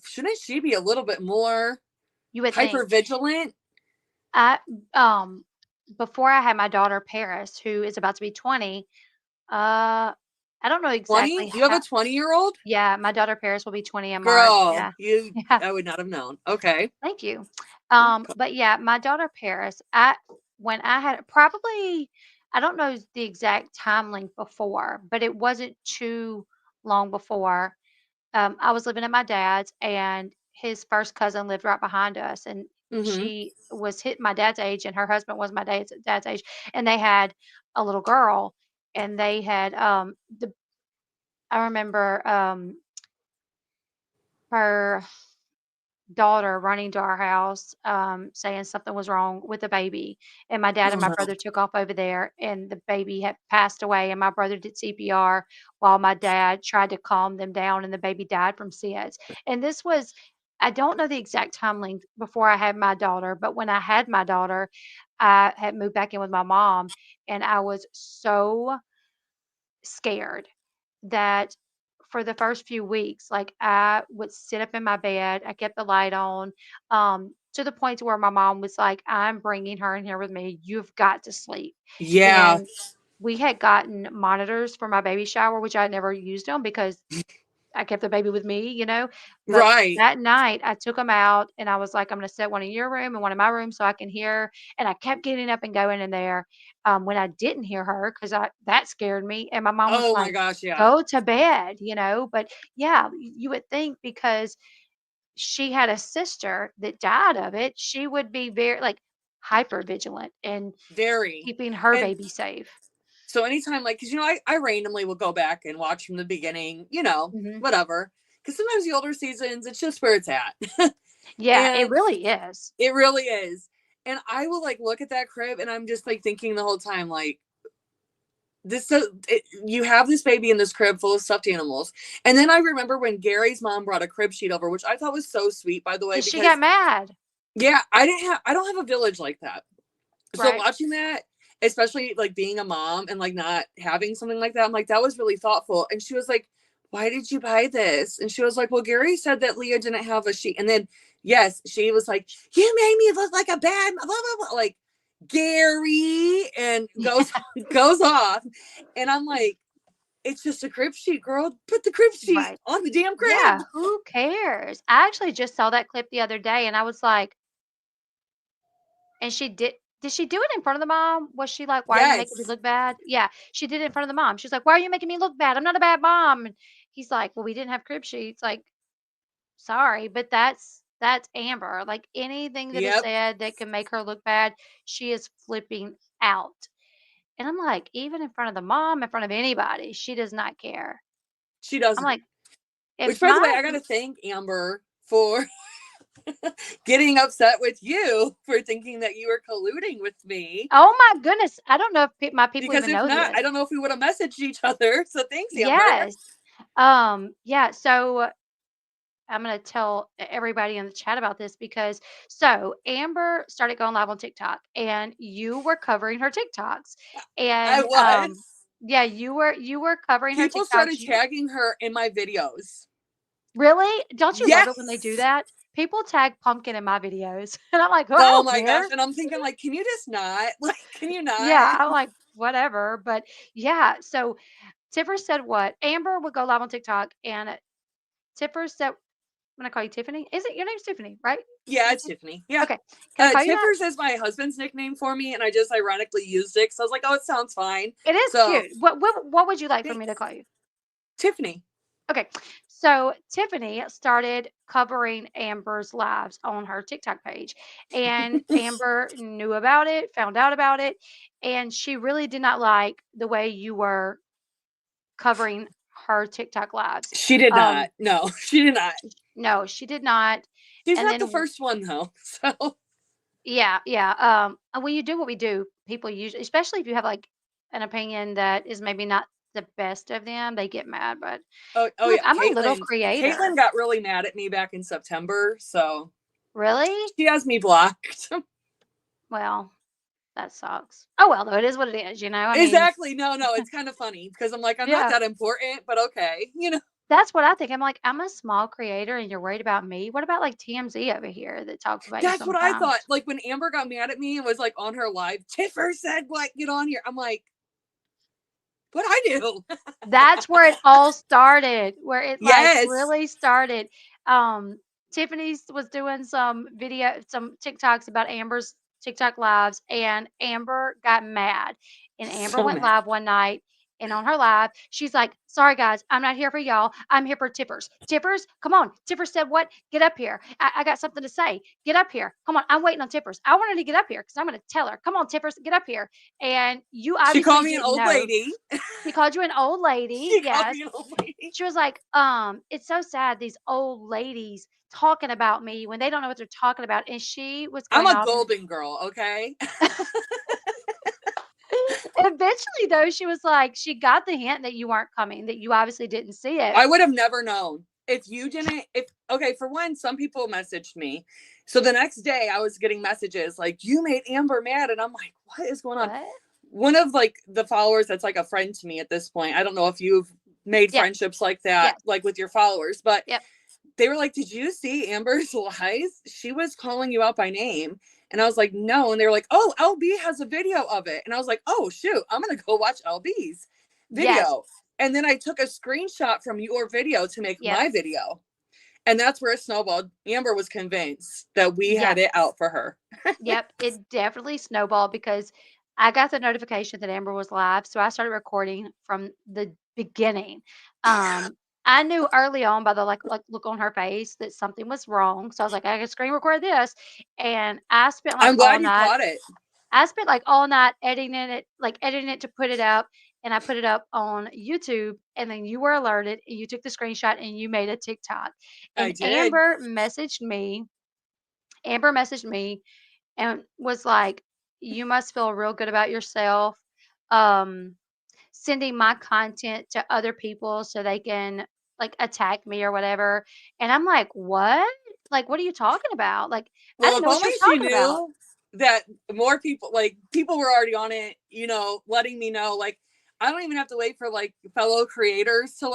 shouldn't she be a little bit more you would think. hyper vigilant? I um, before I had my daughter Paris, who is about to be 20, I don't know 20? exactly You have how. a 20-year-old? Yeah, my daughter Paris will be 20 in March. Girl, Yeah. Yeah. I would not have known. Okay. Thank you. But yeah, my daughter Paris, when I had probably I don't know the exact time length before, but it wasn't too long before. I was living at my dad's, and his first cousin lived right behind us, and Mm-hmm. she was hit my dad's age, and her husband was my dad's age, and they had a little girl, and they had the I remember her daughter running to our house, saying something was wrong with the baby. And my dad and Oh my no. brother took off over there, and the baby had passed away. And my brother did CPR while my dad tried to calm them down, and the baby died from SIDS. And this was, I don't know the exact time length before I had my daughter, but when I had my daughter, I had moved back in with my mom, and I was so scared that for the first few weeks, like I would sit up in my bed, I kept the light on, to the point to where my mom was like, "I'm bringing her in here with me. You've got to sleep." Yeah. And we had gotten monitors for my baby shower, which I never used them because I kept the baby with me, you know, but Right. that night I took them out and I was like, "I'm gonna set one in your room and one in my room so I can hear," and I kept getting up and going in there, when I didn't hear her 'cause I that scared me, and my mom was Oh my like, gosh, yeah. "Go to bed," you know, but yeah, you would think because she had a sister that died of it, she would be very, like, hyper vigilant and Very. keeping her And baby safe. so anytime, like, because I randomly will go back and watch from the beginning, Mhm. whatever. Because sometimes the older seasons, it's just where it's at. Yeah, it And really is. it really is. And I will like look at that crib and I'm just like thinking the whole time, like, you have this baby in this crib full of stuffed animals. And then I remember when Gary's mom brought a crib sheet over, which I thought was so sweet, by the way, And she got because mad. yeah, I don't have a village like that. So Right. watching that, especially like being a mom and like not having something like that, I'm like, that was really thoughtful. And she was like, why did you buy this? And she was like, well, Gary said that Leah didn't have a sheet. And then, yes, she was like, you made me look like a bad, blah, blah, blah. Like Gary, and goes, goes off. And I'm like, it's just a crib sheet, girl. Put the crib sheet Right. on the damn Yeah, crib. who cares? I actually just saw that clip the other day and I was like, and did she do it in front of the mom? Was she like, "Why are you making me Yes. look bad?" Yeah, she did it in front of the mom. She's like, "Why are you making me look bad? I'm not a bad mom." And he's like, "Well, we didn't have crib sheets." Like, sorry, but that's Amber. Like anything that is Yep. said that can make her look bad, she is flipping out. And I'm like, even in front of the mom, in front of anybody, she does not care. She I'm doesn't. like, if Which, by the way, my I got to thank Amber for getting upset with you for thinking that you were colluding with me. Oh my goodness. I don't know if my people Because even if know not, this. I don't know if we would have messaged each other. So thanks, Amber. Yes. Yeah, so I'm gonna tell everybody in the chat about this because so Amber started going live on TikTok and you were covering her TikToks. I And was. yeah, you were covering her People TikToks. started tagging her in my videos. Really? Don't you love it when they do Yes. that? People tag pumpkin in my videos. And I'm like, "Oh, I Oh don't my gosh. care." And I'm thinking, like, can you just not? Like, can you not? Yeah, I'm like, "Whatever." But yeah, so Tipper said what? Amber would go live on TikTok and Tipper said, I'm gonna call you Tiffany. Is it your name's Tiffany, right? Yeah, Is it's it? Tiffany. Yeah. Okay. Can I call you that? Tiffers is my husband's nickname for me, and I just ironically used it. So I was like, oh, it sounds fine. It is So cute. What would you like for me to thanks. call you? Tiffany. Okay. So Tiffany started covering Amber's lives on her TikTok page. And Amber knew about it, found out about it, and she really did not like the way you were covering her TikTok lives. She did not. Um, No, she did not. no, she did not. She's And not then the first one though. So yeah, yeah. And when you do what we do, people usually, especially if you have like an opinion that is maybe not the best of them, they get mad. But oh look, yeah, I'm a little Caitlin creator. got really mad at me back in September, so Really? she has me blocked. Well, that sucks. Oh well, though it is what it is. I mean, Exactly. No, it's kind of funny because I'm like, I'm not yeah, that important, but okay, that's what I think. I'm like, I'm a small creator, and you're worried about me. What about like TMZ over here that talks about you That's what I thought. sometimes? Like when Amber got mad at me and was like on her live, Tiffer said, "What? Get on here." I'm like, what I do? That's where it all started, where it, like, Yes. really started. Um, Tiffany's was doing some TikToks about Amber's TikTok lives, and Amber got mad. And Amber So went mad. live one night, and on her live, she's like, "Sorry, guys, I'm not here for y'all. I'm here for Tippers. Tippers, come on." Tipper said, "What? Get up here. I got something to say. Get up here. Come on. I'm waiting on Tippers. I wanted to get up here because I'm going to tell her. Come on, Tippers, get up here." And you She obviously called me an didn't old know. lady. She called you an old lady, She called yes. me an old lady. She was like, "It's so sad these old ladies talking about me when they don't know what they're talking about." And she was I'm going a off and golden girl, okay? eventually though, she was like, she got the hint that you weren't coming, that you obviously didn't see it. I would have never known if you didn't. If okay, for one, some people messaged me. So the next day I was getting messages like, you made Amber mad. And I'm like, what is going on? What? One of like the followers that's like a friend to me at this point. I don't know if you've made Yes, friendships like that, yes, like with your followers, but yep, they were like, did you see Amber's lies? She was calling you out by name. And I was like, no. And they were like, oh, Elle Bee has a video of it. And I was like, oh, shoot, I'm going to go watch Elle Bee's yes, video. And then I took a screenshot from your video to make yep, my video. And that's where it snowballed. Amber was convinced that we yeah, had it out for her. yep. It definitely snowballed because I got the notification that Amber was live, so I started recording from the beginning. Um, I knew early on by the like look on her face that something was wrong. So I was like, I can screen record this. And I spent like I'm all glad you night. caught it. I spent like all night editing it to put it up. And I put it up on YouTube. And then you were alerted and you took the screenshot and you made a TikTok. I And did. Amber messaged me and was like, "You must feel real good about yourself, um, sending my content to other people so they can like attack me or whatever." And I'm like, "What? Like, what are you talking about?" Like, I Well, didn't if know what she only was she talking about. knew that more people, like people were already on it, letting me know. Like, I don't even have to wait for like fellow creators to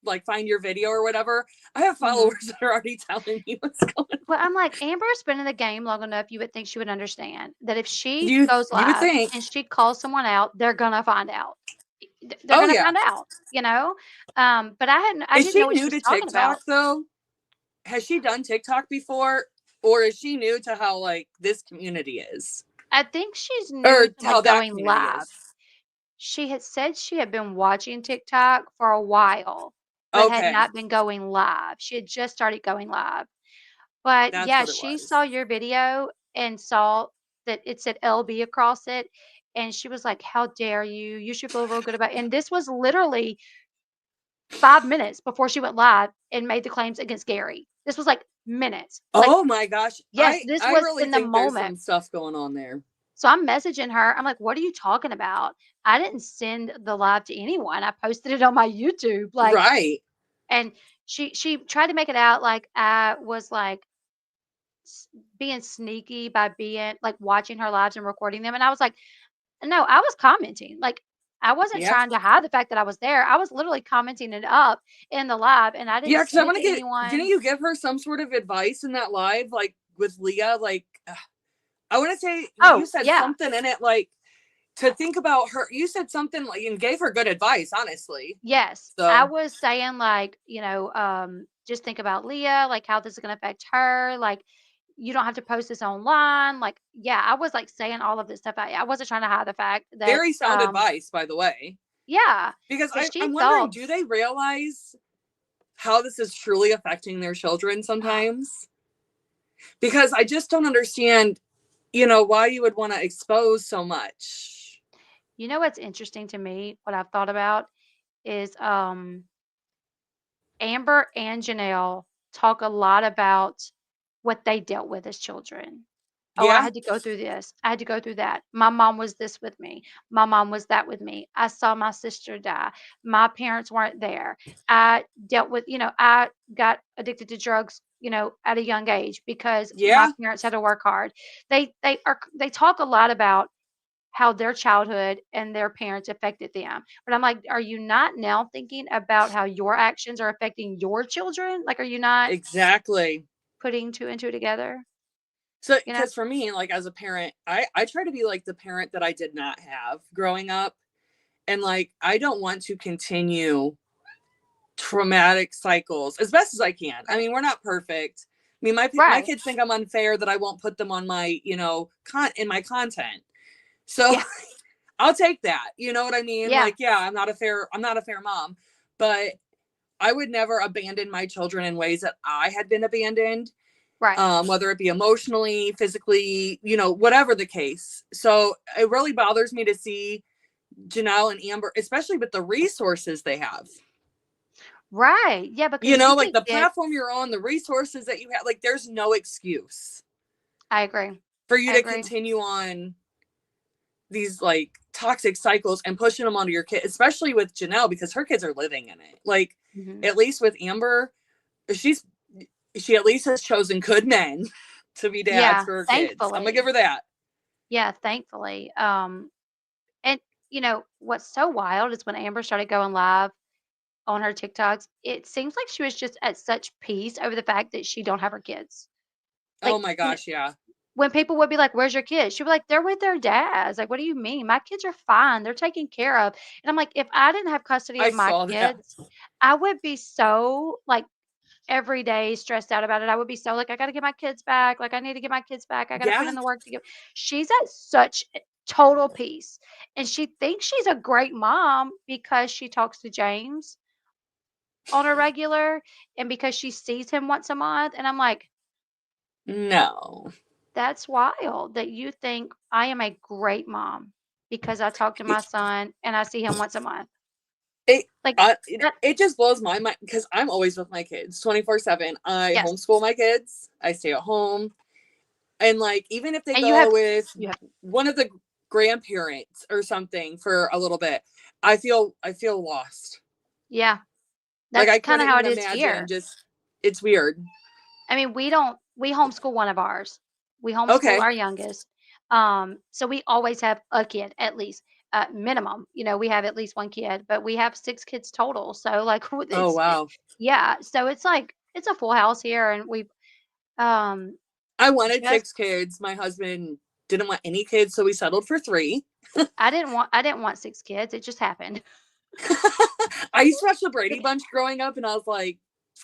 like find your video or whatever. I have Hmm. followers that are already telling me what's going on. But I'm like, Amber's been in the game long enough. You would think she would understand that if she You goes you would live think. and she calls someone out, they're gonna find out. They're Oh gonna yeah. find out, you know. But I Is didn't know she what she new was to talking TikTok about. though? Has she done TikTok before? Or is she new to how like this community is? I think she's Or new to how like that going community live. is? She had said she had been watching TikTok for a while, but had Okay. not been going live. She had just started going live. But That's yeah, what it she saw was. your video and saw that it said LB across it. And she was like, "How dare you? You should feel real good about it." And this was literally 5 minutes before she went live and made the claims against Gary. This was like minutes. Like, Oh my gosh. yes, this I was really in the think there's moment. some stuff going on there. So I'm messaging her. I'm like, "What are you talking about? I didn't send the live to anyone. I posted it on my YouTube." Like, Right. and she tried to make it out like I was like being sneaky by being like watching her lives and recording them. And I was like, no, I was commenting. Like, I wasn't Yeah. trying to hide the fact that I was there. I was literally commenting it up in the live, and I didn't Yeah, because I send it want to to get, didn't anyone. you give her some sort of advice in that live, like with Leah? Like, I want to say you Oh, said yeah. something in it, like to think about her. You said something like, and gave her good advice, honestly. Yes. I So was saying, like, just think about Leah, like how this is going to affect her. Like, you don't have to post this online. Like, yeah, I was like saying all of this stuff. I wasn't trying to hide the fact that, very sound advice, by the way. yeah, Because because she I'm wondering, thought, do they realize how this is truly affecting their children sometimes? Because I just don't understand, why you would want to expose so much. what's interesting to me, what I've thought about is Amber and Janelle talk a lot about what they dealt with as children. Oh, I Yeah. had to go through this. I had to go through that. My mom was this with me. My mom was that with me. I saw my sister die. My parents weren't there. I dealt with, I got addicted to drugs, at a young age because my Yeah. parents had to work hard. They talk a lot about how their childhood and their parents affected them. But I'm like, are you not now thinking about how your actions are affecting your children? Like, are you not Exactly. putting two and two together? So, You know? because for me, like as a parent, I try to be like the parent that I did not have growing up, and like I don't want to continue traumatic cycles as best as I can. I Right. mean, we're not perfect. I mean, my Right. kids think I'm unfair that I won't put them on my, in my content. So Yeah. I'll take that. You know what I mean? Yeah. Like, yeah, I'm not a fair mom, but I would never abandon my children in ways that I had been abandoned, Right. whether it be emotionally, physically, whatever the case. So it really bothers me to see Jenelle and Amber, especially with the resources they have. Right. Yeah, because you Like could the get platform you're on, the resources that you have, like there's no excuse I agree. for you I to agree. continue on these like toxic cycles and pushing them onto your kid, especially with Jenelle, because her kids are living in it. Like, Mhm. at least with Amber, she at least has chosen good men to be dads Yeah, for her kids. I'm gonna give thankfully. her that. Yeah, thankfully. And what's so wild is when Amber started going live on her TikToks, it seems like she was just at such peace over the fact that she don't have her kids. Oh Like, my gosh, yeah. when people would be like, "Where's your kids?" She'd be like, "They're with their dads." Like, "What do you mean? My kids are fine. They're taken care of." And I'm like, "If I didn't have custody I of my saw that. kids, I would be so like every day stressed out about it. I would be so like, I got to get my kids back. Like, I need to get my kids back. I got to put Yeah. in the work to get." She's at such total peace, and she thinks she's a great mom because she talks to James on a regular, and because she sees him once a month. And I'm like, No. that's wild that you think I am a great mom because I talk to my son and I see him once a month. It Like it, that. it just blows my mind because I'm always with my kids 24/7. I Yes. homeschool my kids. I stay at home. And like even if they And go with you have, one of the grandparents or something for a little bit, I feel lost. yeah, Like that's I kind of couldn't how even it is imagine, here. just it's weird. I mean, we homeschool one of ours. We homeschool Okay. our youngest. So we always have a kid at least, minimum. We have at least one kid, but we have six kids total. So like Oh wow. yeah. So it's like it's a full house here, and we um I wanted just 6 kids. My husband didn't want any kids, so we settled for 3. I didn't want six kids. It just happened. I used to watch the Brady Bunch growing up, and I was like,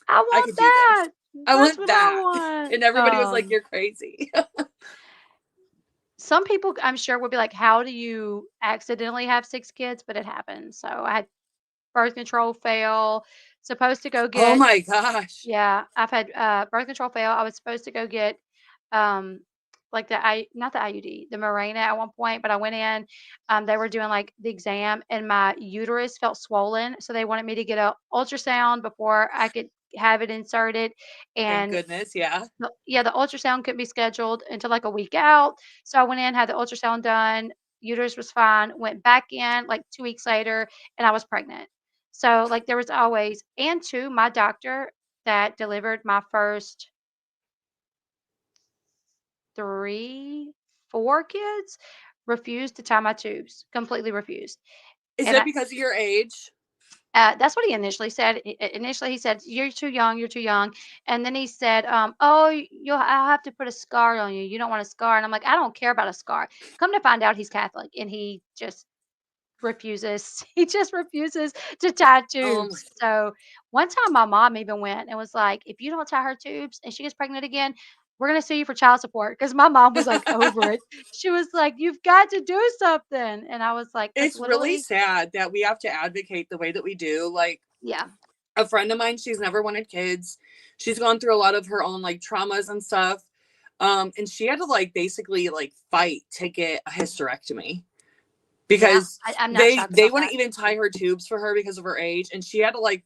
I I want could do this. that. I That's want what I that. want. And everybody was like, "You're crazy." Some people I'm sure would be like, "How do you accidentally have six kids?" But it happens. So I had birth control fail. Supposed to go Oh get my gosh. yeah, I've had birth control fail. I was supposed to go get um like not the IUD, the Mirena at one point, but I went in, they were doing like the exam and my uterus felt swollen, so they wanted me to get a ultrasound before I could have it inserted. Thank And goodness. Yeah. yeah, the ultrasound couldn't be scheduled until like a week out. So I went in, had the ultrasound done, uterus was fine, went back in like 2 weeks later, and I was pregnant. So like there was always, and two, my doctor that delivered my first three, four kids refused to tie my tubes, completely refused. Is And it because of your age? that's what he initially said. Initially, he said, "You're too young. You're too young." And then he said, "Oh, I'll have to put a scar on you. You don't want a scar." And I'm like, "I don't care about a scar." Come to find out, he's Catholic, and he just refuses. He just refuses to tie Um, tubes. So one time, my mom even went and was like, "If you don't tie her tubes, and she gets pregnant again, we're gonna sue you for child support." Because my mom was like over it. She was like, "You've got to do something," and I was like, "Because it's really literally, sad that we have to advocate the way that we do. Like, yeah, a friend of mine, she's never wanted kids. She's gone through a lot of her own like traumas and stuff. And she had to like basically like fight to get a hysterectomy yeah." because I'm not they shocked they about wouldn't that. even tie her tubes for her because of her age, and she had to like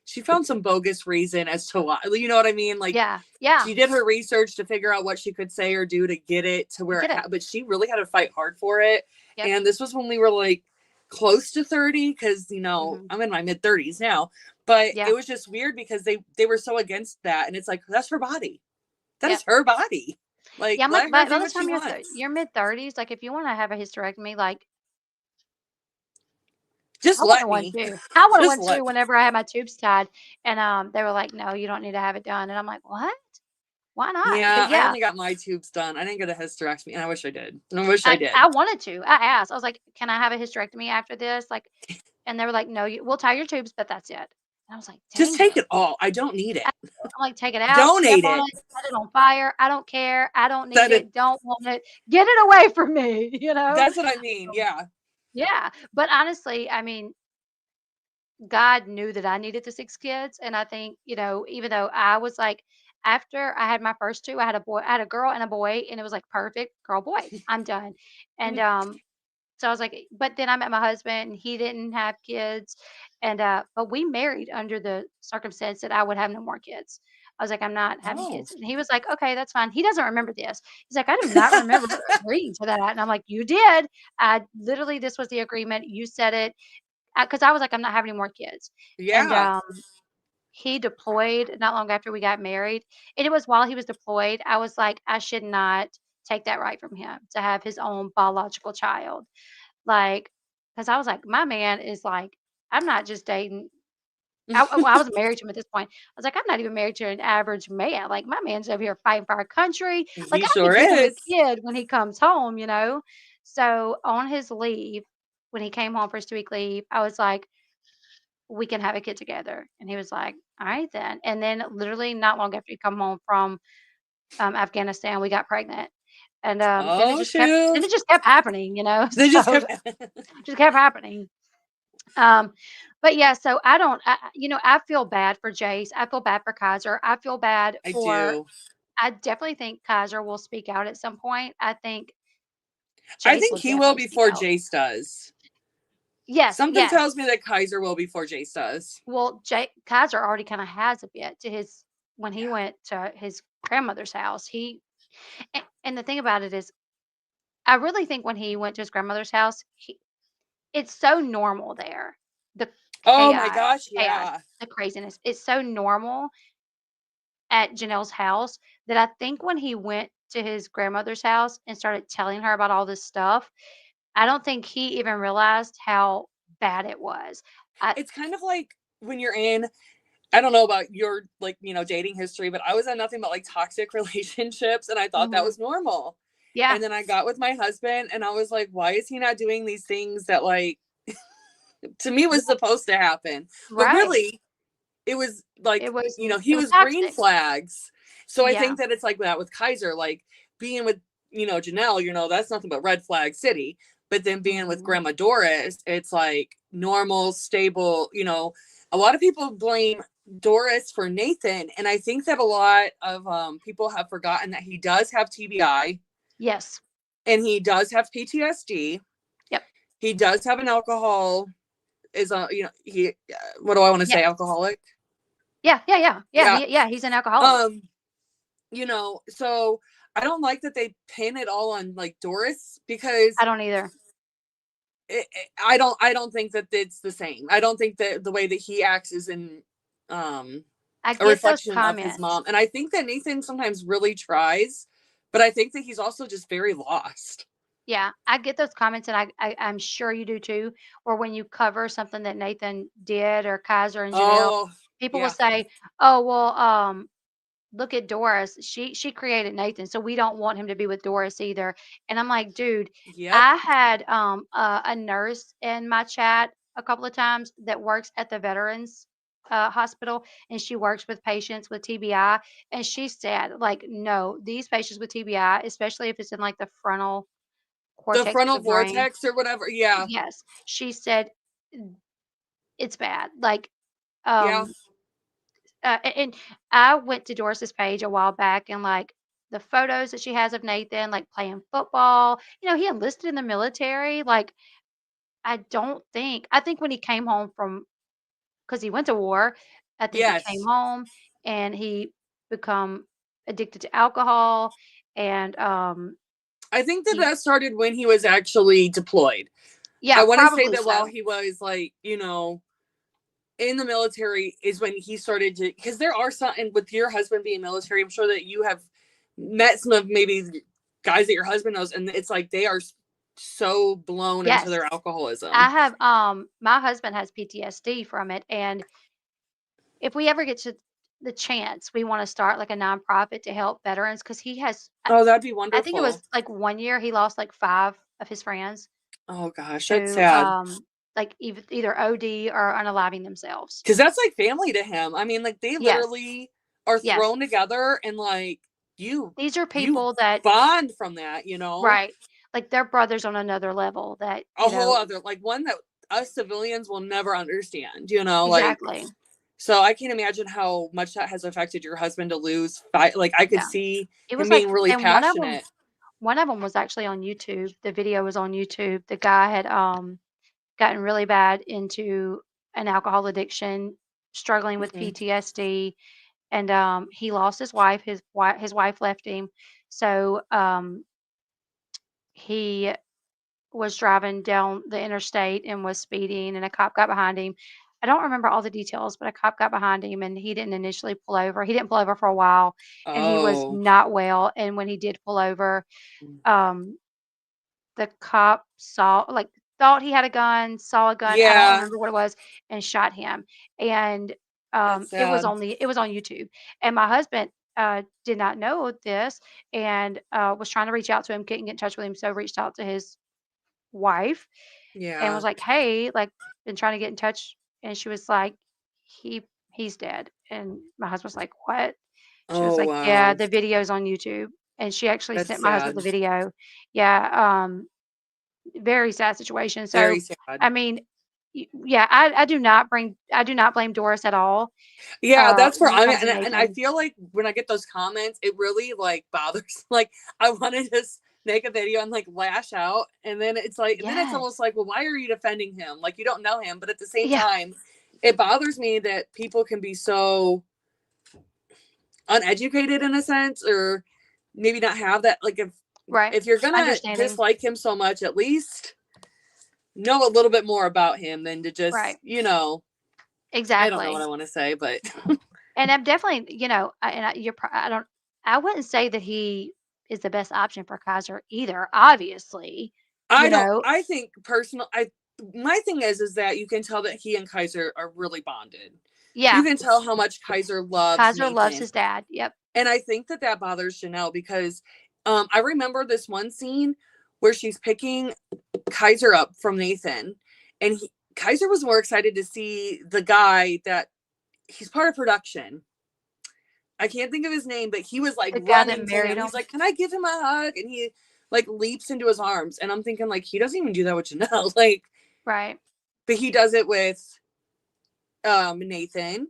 she found some bogus reason as to why, you know what I mean? Like, Yeah, yeah, she did her research to figure out what she could say or do to get it to I where get it. but she really had to fight hard for it. Yep. And this was when we were like close to 30, because Mhm. I'm in my mid 30s now. But Yeah, it was just weird because they were so against that, and it's like, that's her body. That yep. is her body. Like, Yeah, I'm like, let her by do the what she time wants. you're mid-30s, like, if you wanna have a hysterectomy, like, Just I wanted let one me. too. I wanted Just one too let me. whenever I had my tubes tied, and, they were like, "No, you don't need to have it done," and I'm like, "What? Why not?" Yeah, But I yeah, only got my tubes done. I didn't get a hysterectomy, and I wish I did. I wish I I did. wanted to. I asked. I was like, "Can I have a hysterectomy after this?" Like, and they were like, "No, we'll tie your tubes, but that's it." And I was like, Just "Dang take it." it all. I don't need I it. I'm like, "Take it out, step Donate on it. it, set it on fire. I don't care. I don't need That is, it. Don't want it. Get it away from me," you know? that's what I mean. Yeah. Yeah, but honestly, I mean, God knew that I needed the 6 kids, and I think, even though I was like after I had my first 2, I had a girl and a boy, and it was like perfect, girl, boy, I'm done. And, so I was like but then I met my husband, and he didn't have kids, and, but we married under the circumstance that I would have no more kids. I was like, "I'm not having Oh, kids," and he was like, "Okay, that's fine." He doesn't remember this. He's like, "I do not remember agreeing to that," and I'm like, "You did. I literally this was the agreement. You said it." Because I was like, "I'm not having any more kids." And, yeah. he deployed not long after we got married, and it was while he was deployed, I was like, "I should not take that right from him to have his own biological child." Like, because I was like, "My man is like I'm not just dating." I was married to him at this point. I was like, "I'm not even married to an average man. Like, my man's over here fighting for our country. Like, He I could sure give him a is. kid when he comes home, you know?" So, on his leave, when he came home for his 2-week leave, I was like, "We can have a kid together." And he was like, "All right then." And then literally not long after he come home from, Afghanistan, we got pregnant. And, Oh, shoot. it just kept happening, They just So, kept. just kept happening. Um, but yeah, so I don't I feel bad for Jace. I feel bad for Kaiser. I feel bad I for do. I definitely think Kaiser will speak out at some point. I think I Jace think will he will definitely speak before out. Jace does. Yes, Something yes. tells me that Kaiser will before Jace does. Well, Kaiser already kinda has a bit to his when he Yeah. went to his grandmother's house, and the thing about it is, I really think when he went to his grandmother's house, it's so normal there. The Oh my chaos gosh, chaos, yeah. the craziness. It's so normal at Janelle's house that I think when he went to his grandmother's house and started telling her about all this stuff, I don't think he even realized how bad it was. I It's kind of like when you're in, I don't know about your like, dating history, but I was in nothing but like toxic relationships, and I thought that Mhm. was normal. Yeah, And then I got with my husband, and I was like, why is he not doing these things that like to me was yeah, supposed to happen? But right. really, it was like, he It was was green toxic. flags. So I Yeah. think that it's like that with Kaiser, like being with, Janelle, that's nothing but red flag city. But then being with Mhm. Grandma Doris, it's like normal, stable, a lot of people blame Doris for Nathan. And I think that a lot of people have forgotten that he does have TBI Yes. and he does have PTSD. Yep. He does have an alcohol, is, he, what do I want to Yeah. say? Alcoholic? Yeah. He's an alcoholic. You know, so I don't like that they pin it all on like Doris, because I don't either. I don't think that it's the same. I don't think that the way that he acts is in a I get those reflection of his comments. mom. And I think that Nathan sometimes really tries, but I think that he's also just very lost. Yeah, I get those comments, and I'm sure you do too. Or when you cover something that Nathan did, or Kaiser and Janelle, Oh, people will yeah. say, "Oh, well, look at Doris. She created Nathan, so we don't want him to be with Doris either." And I'm like, dude, Yep. I had a nurse in my chat a couple of times that works at the veterans hospital, and she works with patients with TBI, and she said, like, no, these patients with TBI, especially if it's in like the frontal The cortex of frontal the brain. vortex or whatever. Yeah. Yes, she said it's bad. Like, Yeah. um, and I went to Doris's page a while back, and like the photos that she has of Nathan, like playing football. He enlisted in the military. Like, I think when he came home from, because he went to war, I think he came Yes. home and he become addicted to alcohol, and I think that he, that started when he was actually deployed. I yeah, want to say probably that while so. he was like, in the military is when he started to, because there are some, and with your husband being military, I'm sure that you have met some of maybe guys that your husband knows, and it's like they are so blown into Yes. their alcoholism. I have my husband has PTSD from it, and if we ever get to the chance, we want to start like a nonprofit to help veterans, because he has Oh, that'd be I think it was wonderful. like 1 year he lost like 5 of his friends Oh gosh, that's to sad. like either OD or unaliving themselves. Because that's like family to him. I mean, like they Yes. literally are Yes. thrown together, and like you These are you people that, bond from that. right, like they're brothers on another level that, A whole other, like, one that us civilians will never understand. Like, exactly. so I can't imagine how much that has affected your husband to lose like I could Yeah. see It him was being like, really and passionate. one of them was actually on YouTube. The video was on YouTube. The guy had gotten really bad into an alcohol addiction, struggling with Mhm. PTSD, and he lost his wife. His wife left him, so he was driving down the interstate and was speeding, and a cop got behind him. I don't remember all the details, but a cop got behind him, and he didn't initially pull over. He didn't pull over for a while, and he was Oh. not well. And when he did pull over, um, the cop thought he had a gun, saw a gun, I don't Yeah, remember what it was, and shot him. And that's it sad. was on YouTube. And my husband did not know this, and was trying to reach out to him, couldn't get in touch with him, so reached out to his wife and Yeah. was like, "Hey, like, been trying to get in touch." And she was like, he's dead." And my husband's like, "What?" She was Oh like, "Yeah, wow. the video's on YouTube." And she actually That's sent my husband the sad. video. Yeah, very sad situation. Very So, sad. I mean, yeah, I do not blame Doris at all Yeah, that's where when it I mean, comes to and I Nathan. feel like when I get those comments, it really like bothers. Like I want to just make a video and like lash out, and then it's almost Yes. like, well, why are you defending him? Like you don't know him, but at the same Yeah. time, it bothers me that people can be so uneducated in a sense, or maybe not have that. Like Right. if you're gonna Understanding. dislike him so much, at least know a little bit more about him than to Right. just. I don't know what Exactly. I want to say, but And I'm definitely, I wouldn't say that he is the best option for Kaiser either, obviously, I you don't. know. I think personal. I My thing is that you can tell that he and Kaiser are really bonded. You Yeah, can tell how much Kaiser loves Kaiser loves Nathan, his dad. Yep. and I think that that bothers Jenelle because I remember this one scene where she's picking Kaiser up from Nathan, and Kaiser was more excited to see the guy that he's part of production. I can't think of his name, but he was like The guy that running to married him. him. He's like, "Can I give him a hug?" And he like leaps into his arms, and I'm thinking like he doesn't even do that with Jenelle, like, Right. but he does it with Nathan,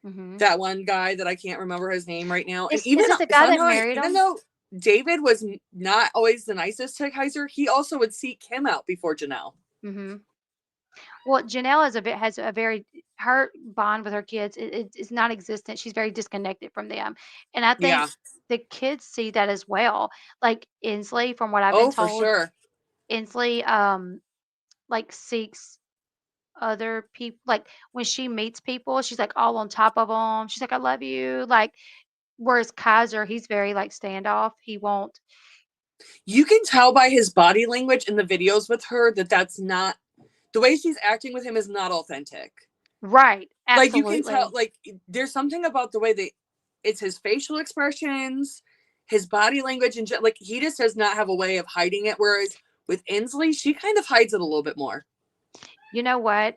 Mhm. that one guy that I can't remember his name right now, and Is it the guy that somehow, married even him? though David was not always the nicest to Kaiser, he also would seek him out before Jenelle. Mhm. Well, Janelle has a very her bond with her kids is non-existent. She's very disconnected from them, and I think Yeah. the kids see that as well. Like Inslee, from what I've been Oh, for told, sure. Inslee like seeks other people. Like when she meets people, she's like all on top of them. She's like, "I love you." Like whereas Kaiser, he's very like standoff. He won't. You can tell by his body language in the videos with her that that's not the way she's acting with him is not authentic. Right. Like you can tell, Absolutely. like there's something about the way that it's his facial expressions, his body language, and like he just does not have a way of hiding it. Whereas with Inslee, she kind of hides it a little bit more. You know what?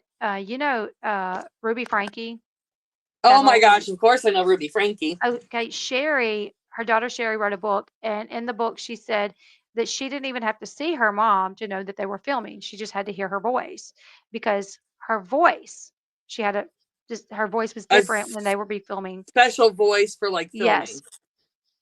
Ruby Frankie. You Oh guys my know gosh! Of course, I know Ruby Frankie. okay, Sherry, her daughter Sherry wrote a book, and in the book she said that she didn't even have to see her mom to know that they were filming. She just had to hear her voice because her voice, she had a just her voice was A different when they were be filming. special voice for like Yes. filming.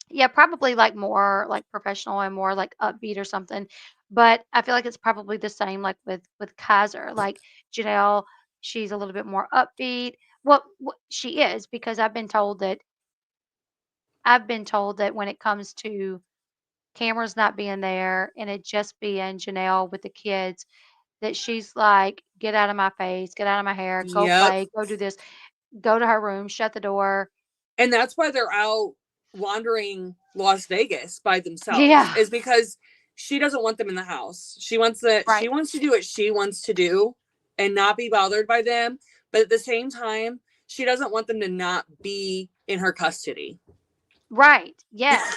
Yeah, probably like more like professional and more like upbeat or something. But I feel like it's probably the same like with Kaiser. Like Janelle, she's a little bit more upbeat. Well, she is because I've been told that when it comes to cameras not being there and it just being Janelle with the kids, that she's like, get out of my face, get out of my hair, go Yep. play, go do this, go to her room, shut the door. And that's why they're out wandering Las Vegas by themselves, Yeah, is because she doesn't want them in the house. She right, wants to do what she wants to do and not be bothered by them, but at the same time she doesn't want them to not be in her custody. right. Yes.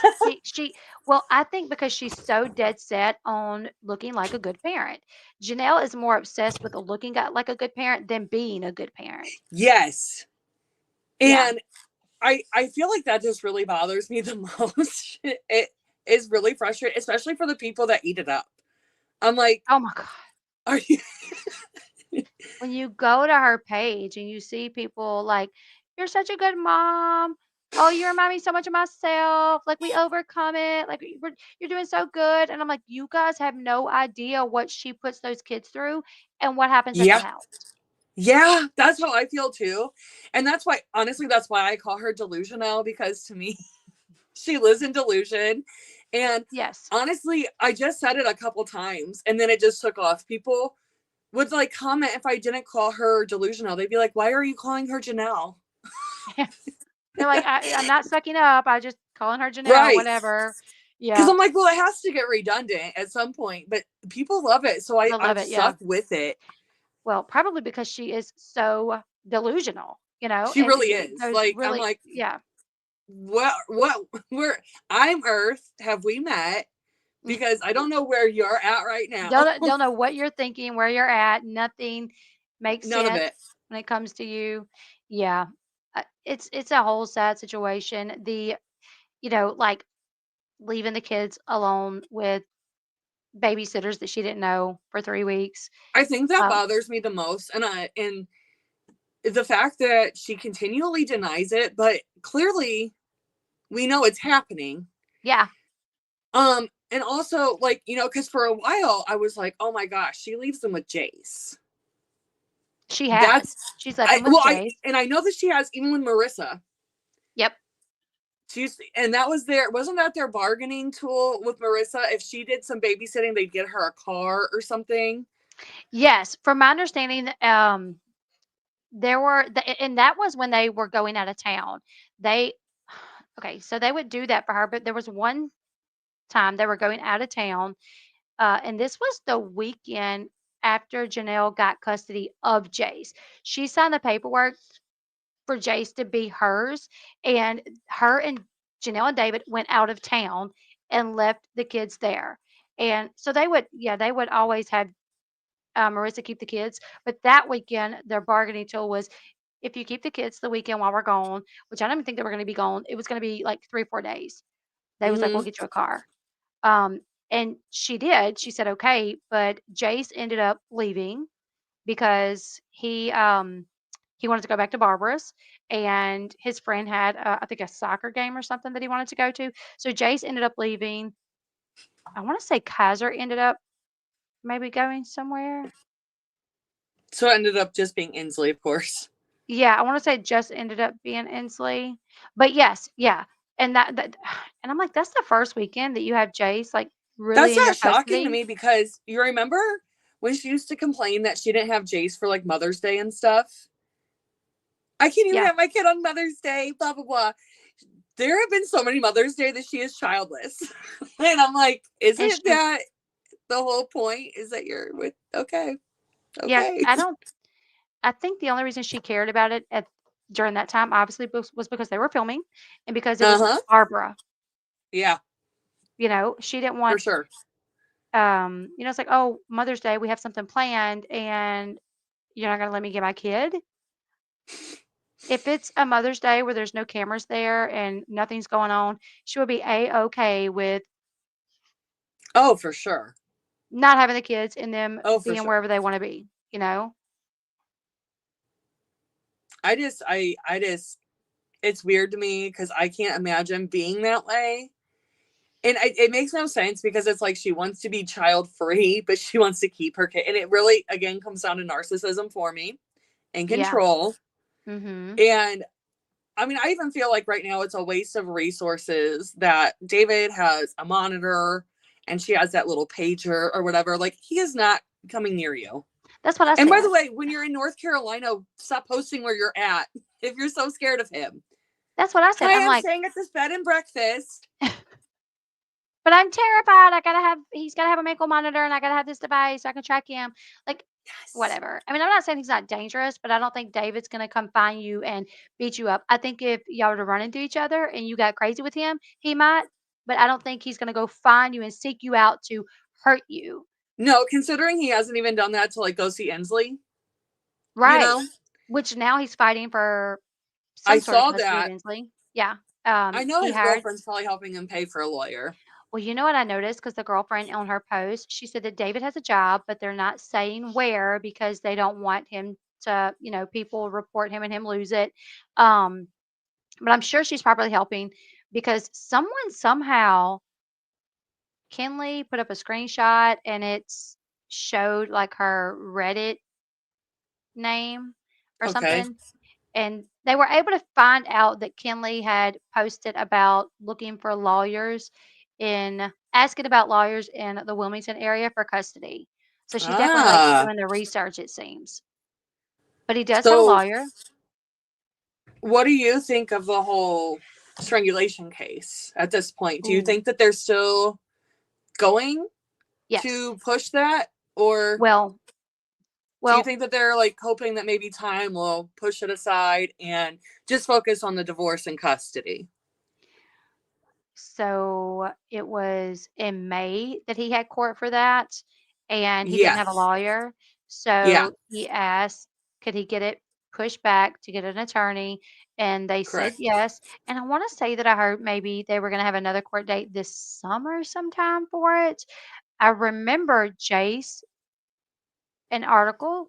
Well, I think because she's so dead set on looking like a good parent. Janelle is more obsessed with looking like a good parent than being a good parent. Yes. Yeah. And I feel like that just really bothers me the most. It is really frustrating, especially for the people that eat it up. I'm like, Oh my God. are you When you go to her page and you see people like, "You're such a good mom. Oh, you remind me so much of myself. Like we overcome it. Like you're doing so good." And I'm like, "You guys have no idea what she puts those kids through and what happens at the Yeah. house." Yeah, that's how I feel too. And that's why, honestly, that's why I call her delusional, because to me, she lives in delusion. And Yes. honestly, I just said it a couple times and then it just took off. People would like comment if I didn't call her delusional. They'd be like, why are you calling her Jenelle? They're like, I'm not sucking up. I just calling her Janelle, Right. whatever. Because Yeah. I'm like, well, it has to get redundant at some point, but people love it. So I love I've it. Yeah. stuck with it. Well, probably because she is so delusional, She and really is. those Like, I'm really, like, yeah. what, we're, I'm Earth. Have we met? Because I don't know where you're at right now. Don't know what you're thinking, where you're at. Nothing makes None of it. sense when it comes to you. Yeah, it's a whole sad situation. Like leaving the kids alone with babysitters that she didn't know for 3 weeks. I think that Um, bothers me the most, and the fact that she continually denies it, but clearly we know it's happening. yeah, And also, like, because for a while I was like, oh my gosh, she leaves them with Jace. she has. That's She's left them with Jace. I know that she has, even with Marissa. Yep. And that was wasn't that their bargaining tool with Marissa? If she did some babysitting, they'd get her a car or something. Yes, from my understanding, and that was when they were going out of town. They okay, so they would do that for her, but there was one time they were going out of town, and this was the weekend after Janelle got custody of Jace. She signed the paperwork for Jace to be hers, and her and Janelle and David went out of town and left the kids there. And so they would always have Marissa keep the kids. But that weekend, their bargaining tool was if you keep the kids the weekend while we're gone, which I don't even think they were going to be gone, it was going to be like 3 or 4 days. They was like, we'll Mm-hmm. get you a car. And she did. She said, okay. But Jace ended up leaving because he wanted to go back to Barbara's, and his friend had, I think, a soccer game or something that he wanted to go to. So Jace ended up leaving. I want to say Kaiser ended up maybe going somewhere. So it ended up just being Inslee, of course. Yeah, I want to say it just ended up being Inslee. But yes, yeah. And that and I'm like, that's the first weekend that you have Jace like really That's in your not shocking to custody. me because you remember when she used to complain that she didn't have Jace for like Mother's Day and stuff? I can't even Yeah. have my kid on Mother's Day, blah, blah, blah. There have been so many Mother's Day that she is childless. And I'm like, And isn't she that the whole point? Is that you're with, okay, yeah, okay. I think the only reason she cared about it at during that time obviously was because they were filming and because it was Uh-huh. Barbara. Yeah, You know, she didn't for want sure. it's like, "Oh, Mother's Day, we have something planned and you're not gonna let me get my kid?" If it's a Mother's Day where there's no cameras there and nothing's going on, she would be A-okay with Oh, for sure. not having the kids and them Oh, for being sure. wherever they wanna be, you know? I just, it's weird to me because I can't imagine being that way. And it makes no sense because it's like she wants to be child free, but she wants to keep her kid. And it really, again, comes down to narcissism for me and Yeah. control. Mhm. And I mean, I even feel like right now it's a waste of resources that David has a monitor and she has that little pager or whatever. Like, he is not coming near you. That's what I And by the said. way, when you're in North Carolina, stop posting where you're at if you're so scared of him. That's what I said. Hi, I'm I'm like, staying at this bed and breakfast. "But I'm terrified. He's gotta have a ankle monitor and I gotta have this device so I can track him." Like, Yes. whatever. I mean, I'm not saying he's not dangerous, but I don't think David's gonna come find you and beat you up. I think if y'all were to run into each other and you got crazy with him, he might, but I don't think he's gonna go find you and seek you out to hurt you. No, considering he hasn't even done that to like go see Inslee, you Right. know? Which now he's fighting for I some sort of saw custody of that. Inslee. Yeah. I know He his hired girlfriend's probably helping him pay for a lawyer. Well, you know what I noticed? Because the girlfriend on her post, she said that David has a job, but they're not saying where because they don't want him to, people report him and him lose it. Um, but I'm sure she's probably helping because someone somehow, Kinley put up a screenshot and it's showed like her Reddit name or Okay. something. And they were able to find out that Kinley had posted about looking for lawyers in asking about lawyers in the Wilmington area for custody. So she's definitely like Ah. doing the research, it seems. But he does have a So, lawyer. what do you think of the whole strangulation case at this point? Do you Ooh, think that they're still going yes. to push that? Or Well, do you well, think that they're like hoping that maybe time will push it aside and just focus on the divorce and custody? so it was in May that he had court for that, and he didn't have a Yes. lawyer. Yeah, So he asked, could he get it pushed back to get an attorney? And they said correct. yes. And I want to say that I heard maybe they were going to have another court date this summer sometime for it. I remember Jace, an article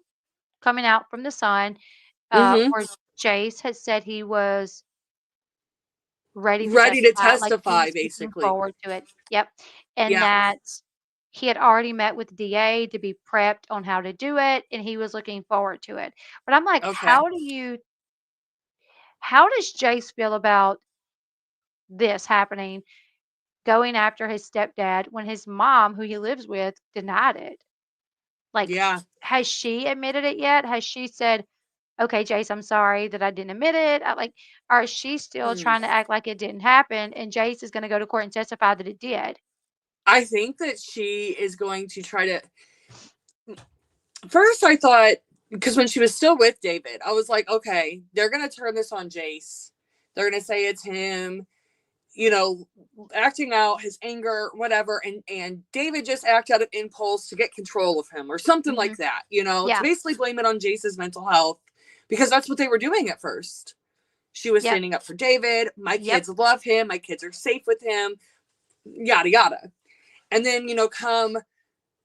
coming out from the Sun, Mm-hmm. where Jace had said he was ready to Ready to testify, like, he testify, was looking basically. forward to it. Yep, and Yeah. that he had already met with the DA to be prepped on how to do it, and he was looking forward to it. But I'm like, Okay. how does Jace feel about this happening, going after his stepdad when his mom, who he lives with, denied it? Like, Yeah. has she admitted it yet? Has she said, "Okay, Jace, I'm sorry that I didn't admit it," like, or is she still Hmm. trying to act like it didn't happen, and Jace is gonna go to court and testify that it did? I think that she is going to try to. First, I thought, because when she was still with David, I was like, okay, they're going to turn this on Jace. They're going to say it's him, you know, acting out his anger, whatever. And David just acted out of impulse to get control of him or something like Mhm. that, to Yeah. basically blame it on Jace's mental health because that's what they were doing at first. She was Yep. standing up for David. My Yep. kids love him. My kids are safe with him, yada, yada. And then, come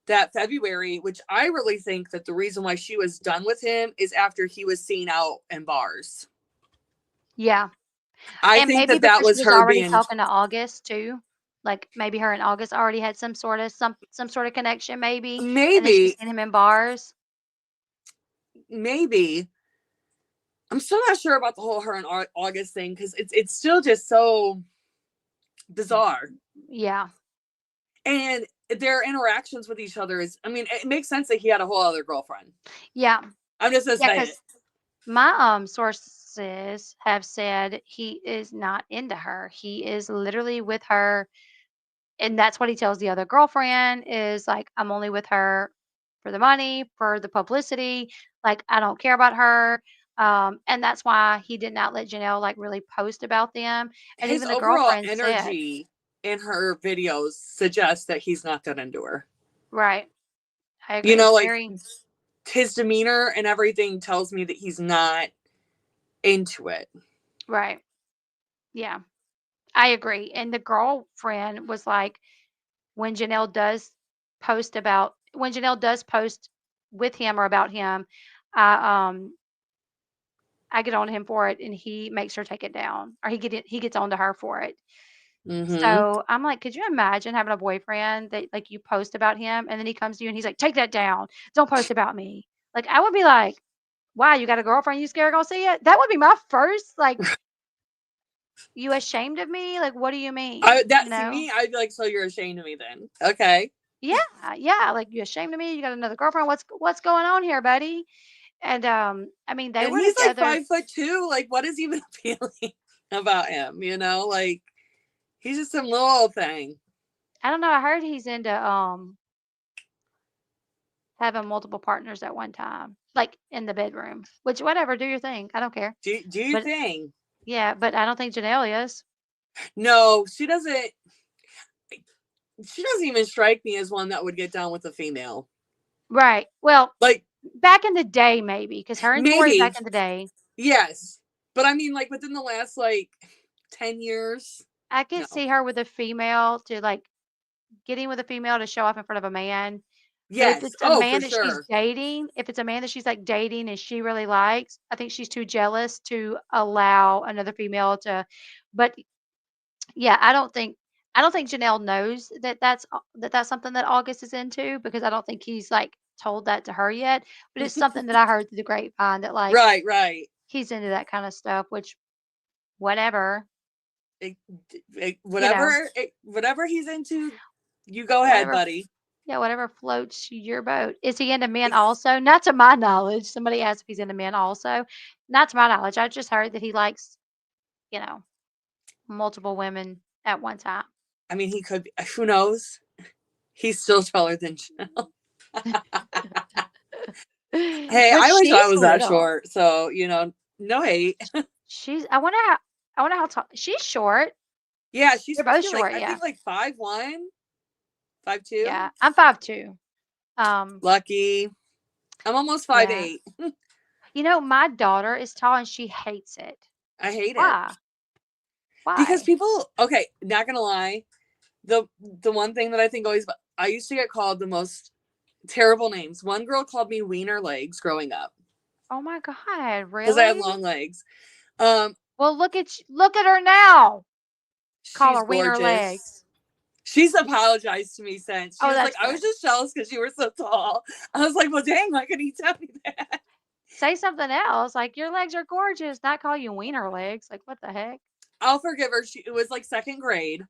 that February, which I really think that the reason why she was done with him is after he was seen out in bars. Yeah. I And think maybe that because she was was her already being, talking to August too. Like, maybe her and August already had some sort of connection maybe, and then she's maybe, seen him in bars. maybe. I'm still not sure about the whole her and August thing because it's still just so bizarre. Yeah. And their interactions with each other is, I mean, it makes sense that he had a whole other girlfriend. Yeah. I'm just gonna Yeah, say it. because my sources have said he is not into her. He is literally with her, and that's what he tells the other girlfriend is like, I'm only with her for the money, for the publicity. Like, I don't care about her. And that's why he did not let Jenelle like really post about them. And His even the overall girlfriend said, energy in her videos suggests that he's not that into her. right, I You agree. know, It's like very his demeanor and everything tells me that he's not into it. right. Yeah, I agree. And the girlfriend was like, when Janelle does post with him or about him, I I get on him for it and he makes her take it down or he gets on to her for it. Mm-hmm. So I'm like, could you imagine having a boyfriend that like you post about him and then he comes to you and he's like, take that down. Don't post about me. Like I would be like, wow, you got a girlfriend you scared gonna see it? That would be my first like, you ashamed of me? Like, what do you mean? You See know? me, I'd be like, so you're ashamed of me then? Okay. Yeah, yeah. Like you ashamed of me? You got another girlfriend? What's going on here, buddy? And I mean, they And were he's like together. 5'2". Like, what is even appealing about him? You know, like he's just some little thing. I don't know. I heard he's into having multiple partners at one time, like in the bedroom. Which whatever, do your thing. I don't care. Do your But thing. yeah, but I don't think Janelle is. No, she doesn't. She doesn't even strike me as one that would get down with a female. Right. Well, Like back in the day, maybe because her and Tori maybe, back in the day, yes, but I mean, like within the last like 10 years, I no. could see her with a female to like getting with a female to show off in front of a man. But if Yes. it's a Oh, man for that she's sure. dating, if it's a man that she's like dating and she really likes, I think she's too jealous to allow another female to. But yeah, I don't think Janelle knows that that's something that August is into because I don't think he's like told that to her yet. But it's something that I heard through the grapevine that like Right, right. he's into that kind of stuff, which whatever, It, you know, whatever he's into, you go ahead, whatever buddy. yeah, whatever floats your boat. Is he into men also? Not to my knowledge. Somebody asked if he's into men also. Not to my knowledge. I just heard that he likes, you know, multiple women at one time. I mean, he could be, who knows? He's still taller than Janelle. Hey, But I wish I she's was that little. short. So, no hate. She's I wonder how tall she's short. Yeah, she's They're supposed both to be like, short, I yeah. think like 5'1", 5'2". Yeah. I'm 5'2". Um, Lucky. I'm almost yeah. 5'8". My daughter is tall and she hates it. I hate it. Why? Because Why? people, okay, not gonna lie, the one thing that I think always, I used to get called the most terrible names. One girl called me wiener legs growing up Oh my God, because I had really? long legs. Um, Well, look at her now. Call she's her wiener gorgeous. legs. She's apologized to me since. She Oh, was like, that's I was good. just jealous because you were so tall. I was like, well, dang, why couldn't you tell me that? Say something else, like, "Your legs are gorgeous," not call you wiener legs, like, what the heck? I'll forgive her. It was like second grade.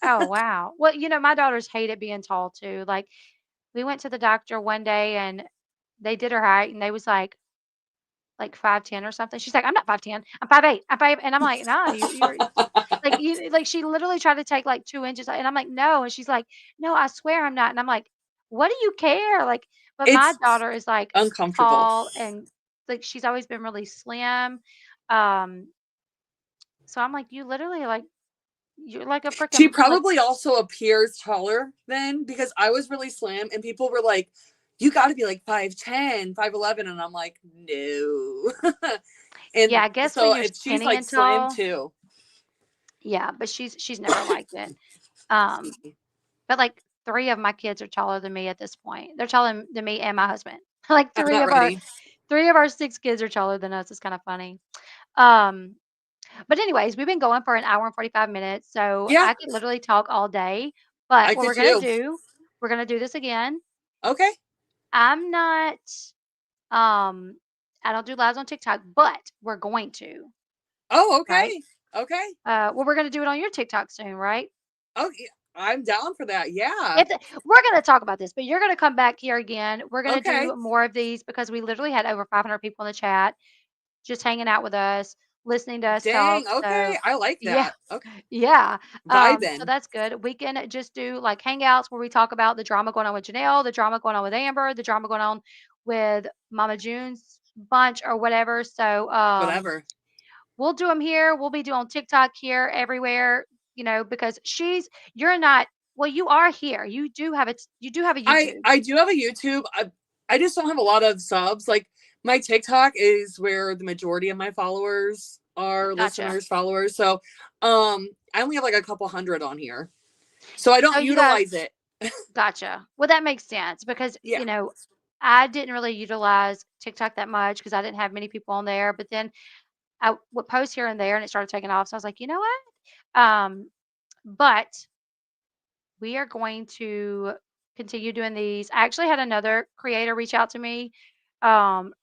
Oh, wow. Well, my daughters hated being tall too, like, we went to the doctor one day and they did her height and they was like 5'10" or something. She's like, "I'm not 5'10, I'm 5'8, I'm 5" and I'm like, "No, you're" like, she literally tried to take, like, 2 inches, and I'm like, "No," and she's like, "No, I swear I'm not," and I'm like, "What do you care?" Like, but my It's daughter is, like, uncomfortable. tall and, like, she's always been really slim, um, so I'm like, "You literally, like you're like a She freaking, like" probably also appears taller then because I was really slim and people were like, you got to be like 5'10", 5'11", and I'm like, no. Yeah, And I guess when so you're she's skinny like and slim tall, too. yeah, but she's never liked it, um, but, like, 3 of my kids are taller than me at this point. They're taller than me and my husband. Like, I'm not ready. 3 of our 6 kids are taller than us. It's kinda funny. Um, but anyways, we've been going for an hour and 45 minutes, so Yeah, I could literally talk all day, but I what could too. we're gonna do this again. Okay. I'm not I don't do lives on TikTok, but we're going to, Oh, right? okay. Okay. Well, we're gonna do it on your TikTok soon, right? Oh, yeah, I'm down for that. Yeah. If the, we're gonna talk about this, but you're gonna come back here again. We're gonna Okay. do more of these because we literally had over 500 people in the chat just hanging out with us, listening to us Dang. talk. Okay. So, I like yeah, that. Okay. yeah. So Vibin'. that's good. We can just do like hangouts where we talk about the drama going on with Janelle, the drama going on with Amber, the drama going on with Mama June's bunch or whatever. So, Whatever. we'll do them here. We'll be doing TikTok here, everywhere, because you're not, well, you are here. You do have a YouTube. I do have a YouTube. I just don't have a lot of subs. Like my TikTok is where the majority of my followers are, Gotcha. listeners, followers. So, I only have like a couple hundred on here. So I So don't you guys, utilize it. gotcha. Well, that makes sense because, Yeah. I didn't really utilize TikTok that much because I didn't have many people on there. But then I would post here and there and it started taking off. So I was like, you know what? But we are going to continue doing these. I actually had another creator reach out to me. Um,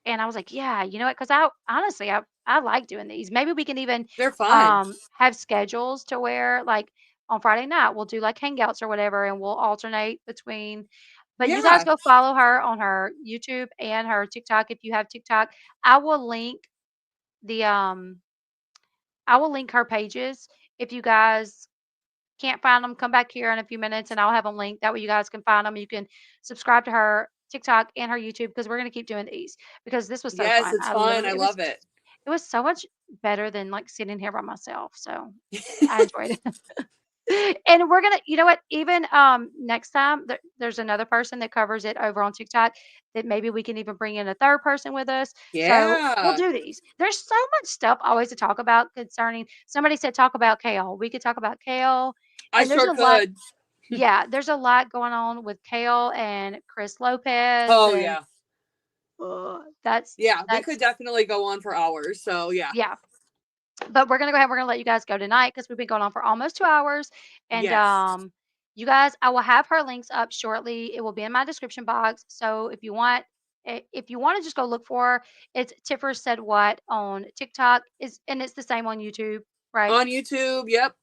and I was like, yeah, you know what? Because I honestly, I like doing these. Maybe we can even They're fun. have schedules to where, like, on Friday night, we'll do like hangouts or whatever, and we'll alternate between. But you guys Yeah. go follow her on her YouTube and her TikTok if you have TikTok. I will link the I will link her pages. If you guys can't find them, come back here in a few minutes and I'll have them linked. That way you guys can find them. You can subscribe to her TikTok and her YouTube because we're going to keep doing these because this was so Yes, fun. it's fun. I It was love it. so much better than like sitting here by myself. So I enjoyed it. And we're gonna, you know what? Even next time there's another person that covers it over on TikTok that maybe we can even bring in a third person with us. So we'll Yeah. do these. There's so much stuff always to talk about concerning. Somebody said talk about kale. We could talk about kale, I and there's sure a lot. could. Yeah, there's a lot going on with kale and Chris Lopez, Oh and yeah. that's Yeah, we could that's definitely go on for hours. So yeah. yeah. But we're gonna go ahead. We're gonna let you guys go tonight because we've been going on for almost 2 hours. And Yes. you guys, I will have her links up shortly. It will be in my description box. So if you want to just go look for her, it's Tiffer said what on TikTok is, and it's the same on YouTube, right? On YouTube. Yep.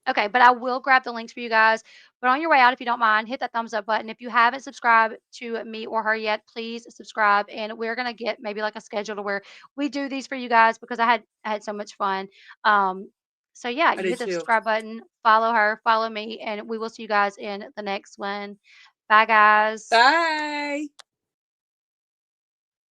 Okay, but I will grab the links for you guys. But on your way out, if you don't mind, hit that thumbs up button. If you haven't subscribed to me or her yet, please subscribe. And we're gonna get maybe like a schedule to where we do these for you guys because I had so much fun. Um, so yeah, I you did hit the too. subscribe button, follow her, follow me, and we will see you guys in the next one. Bye, guys. Bye.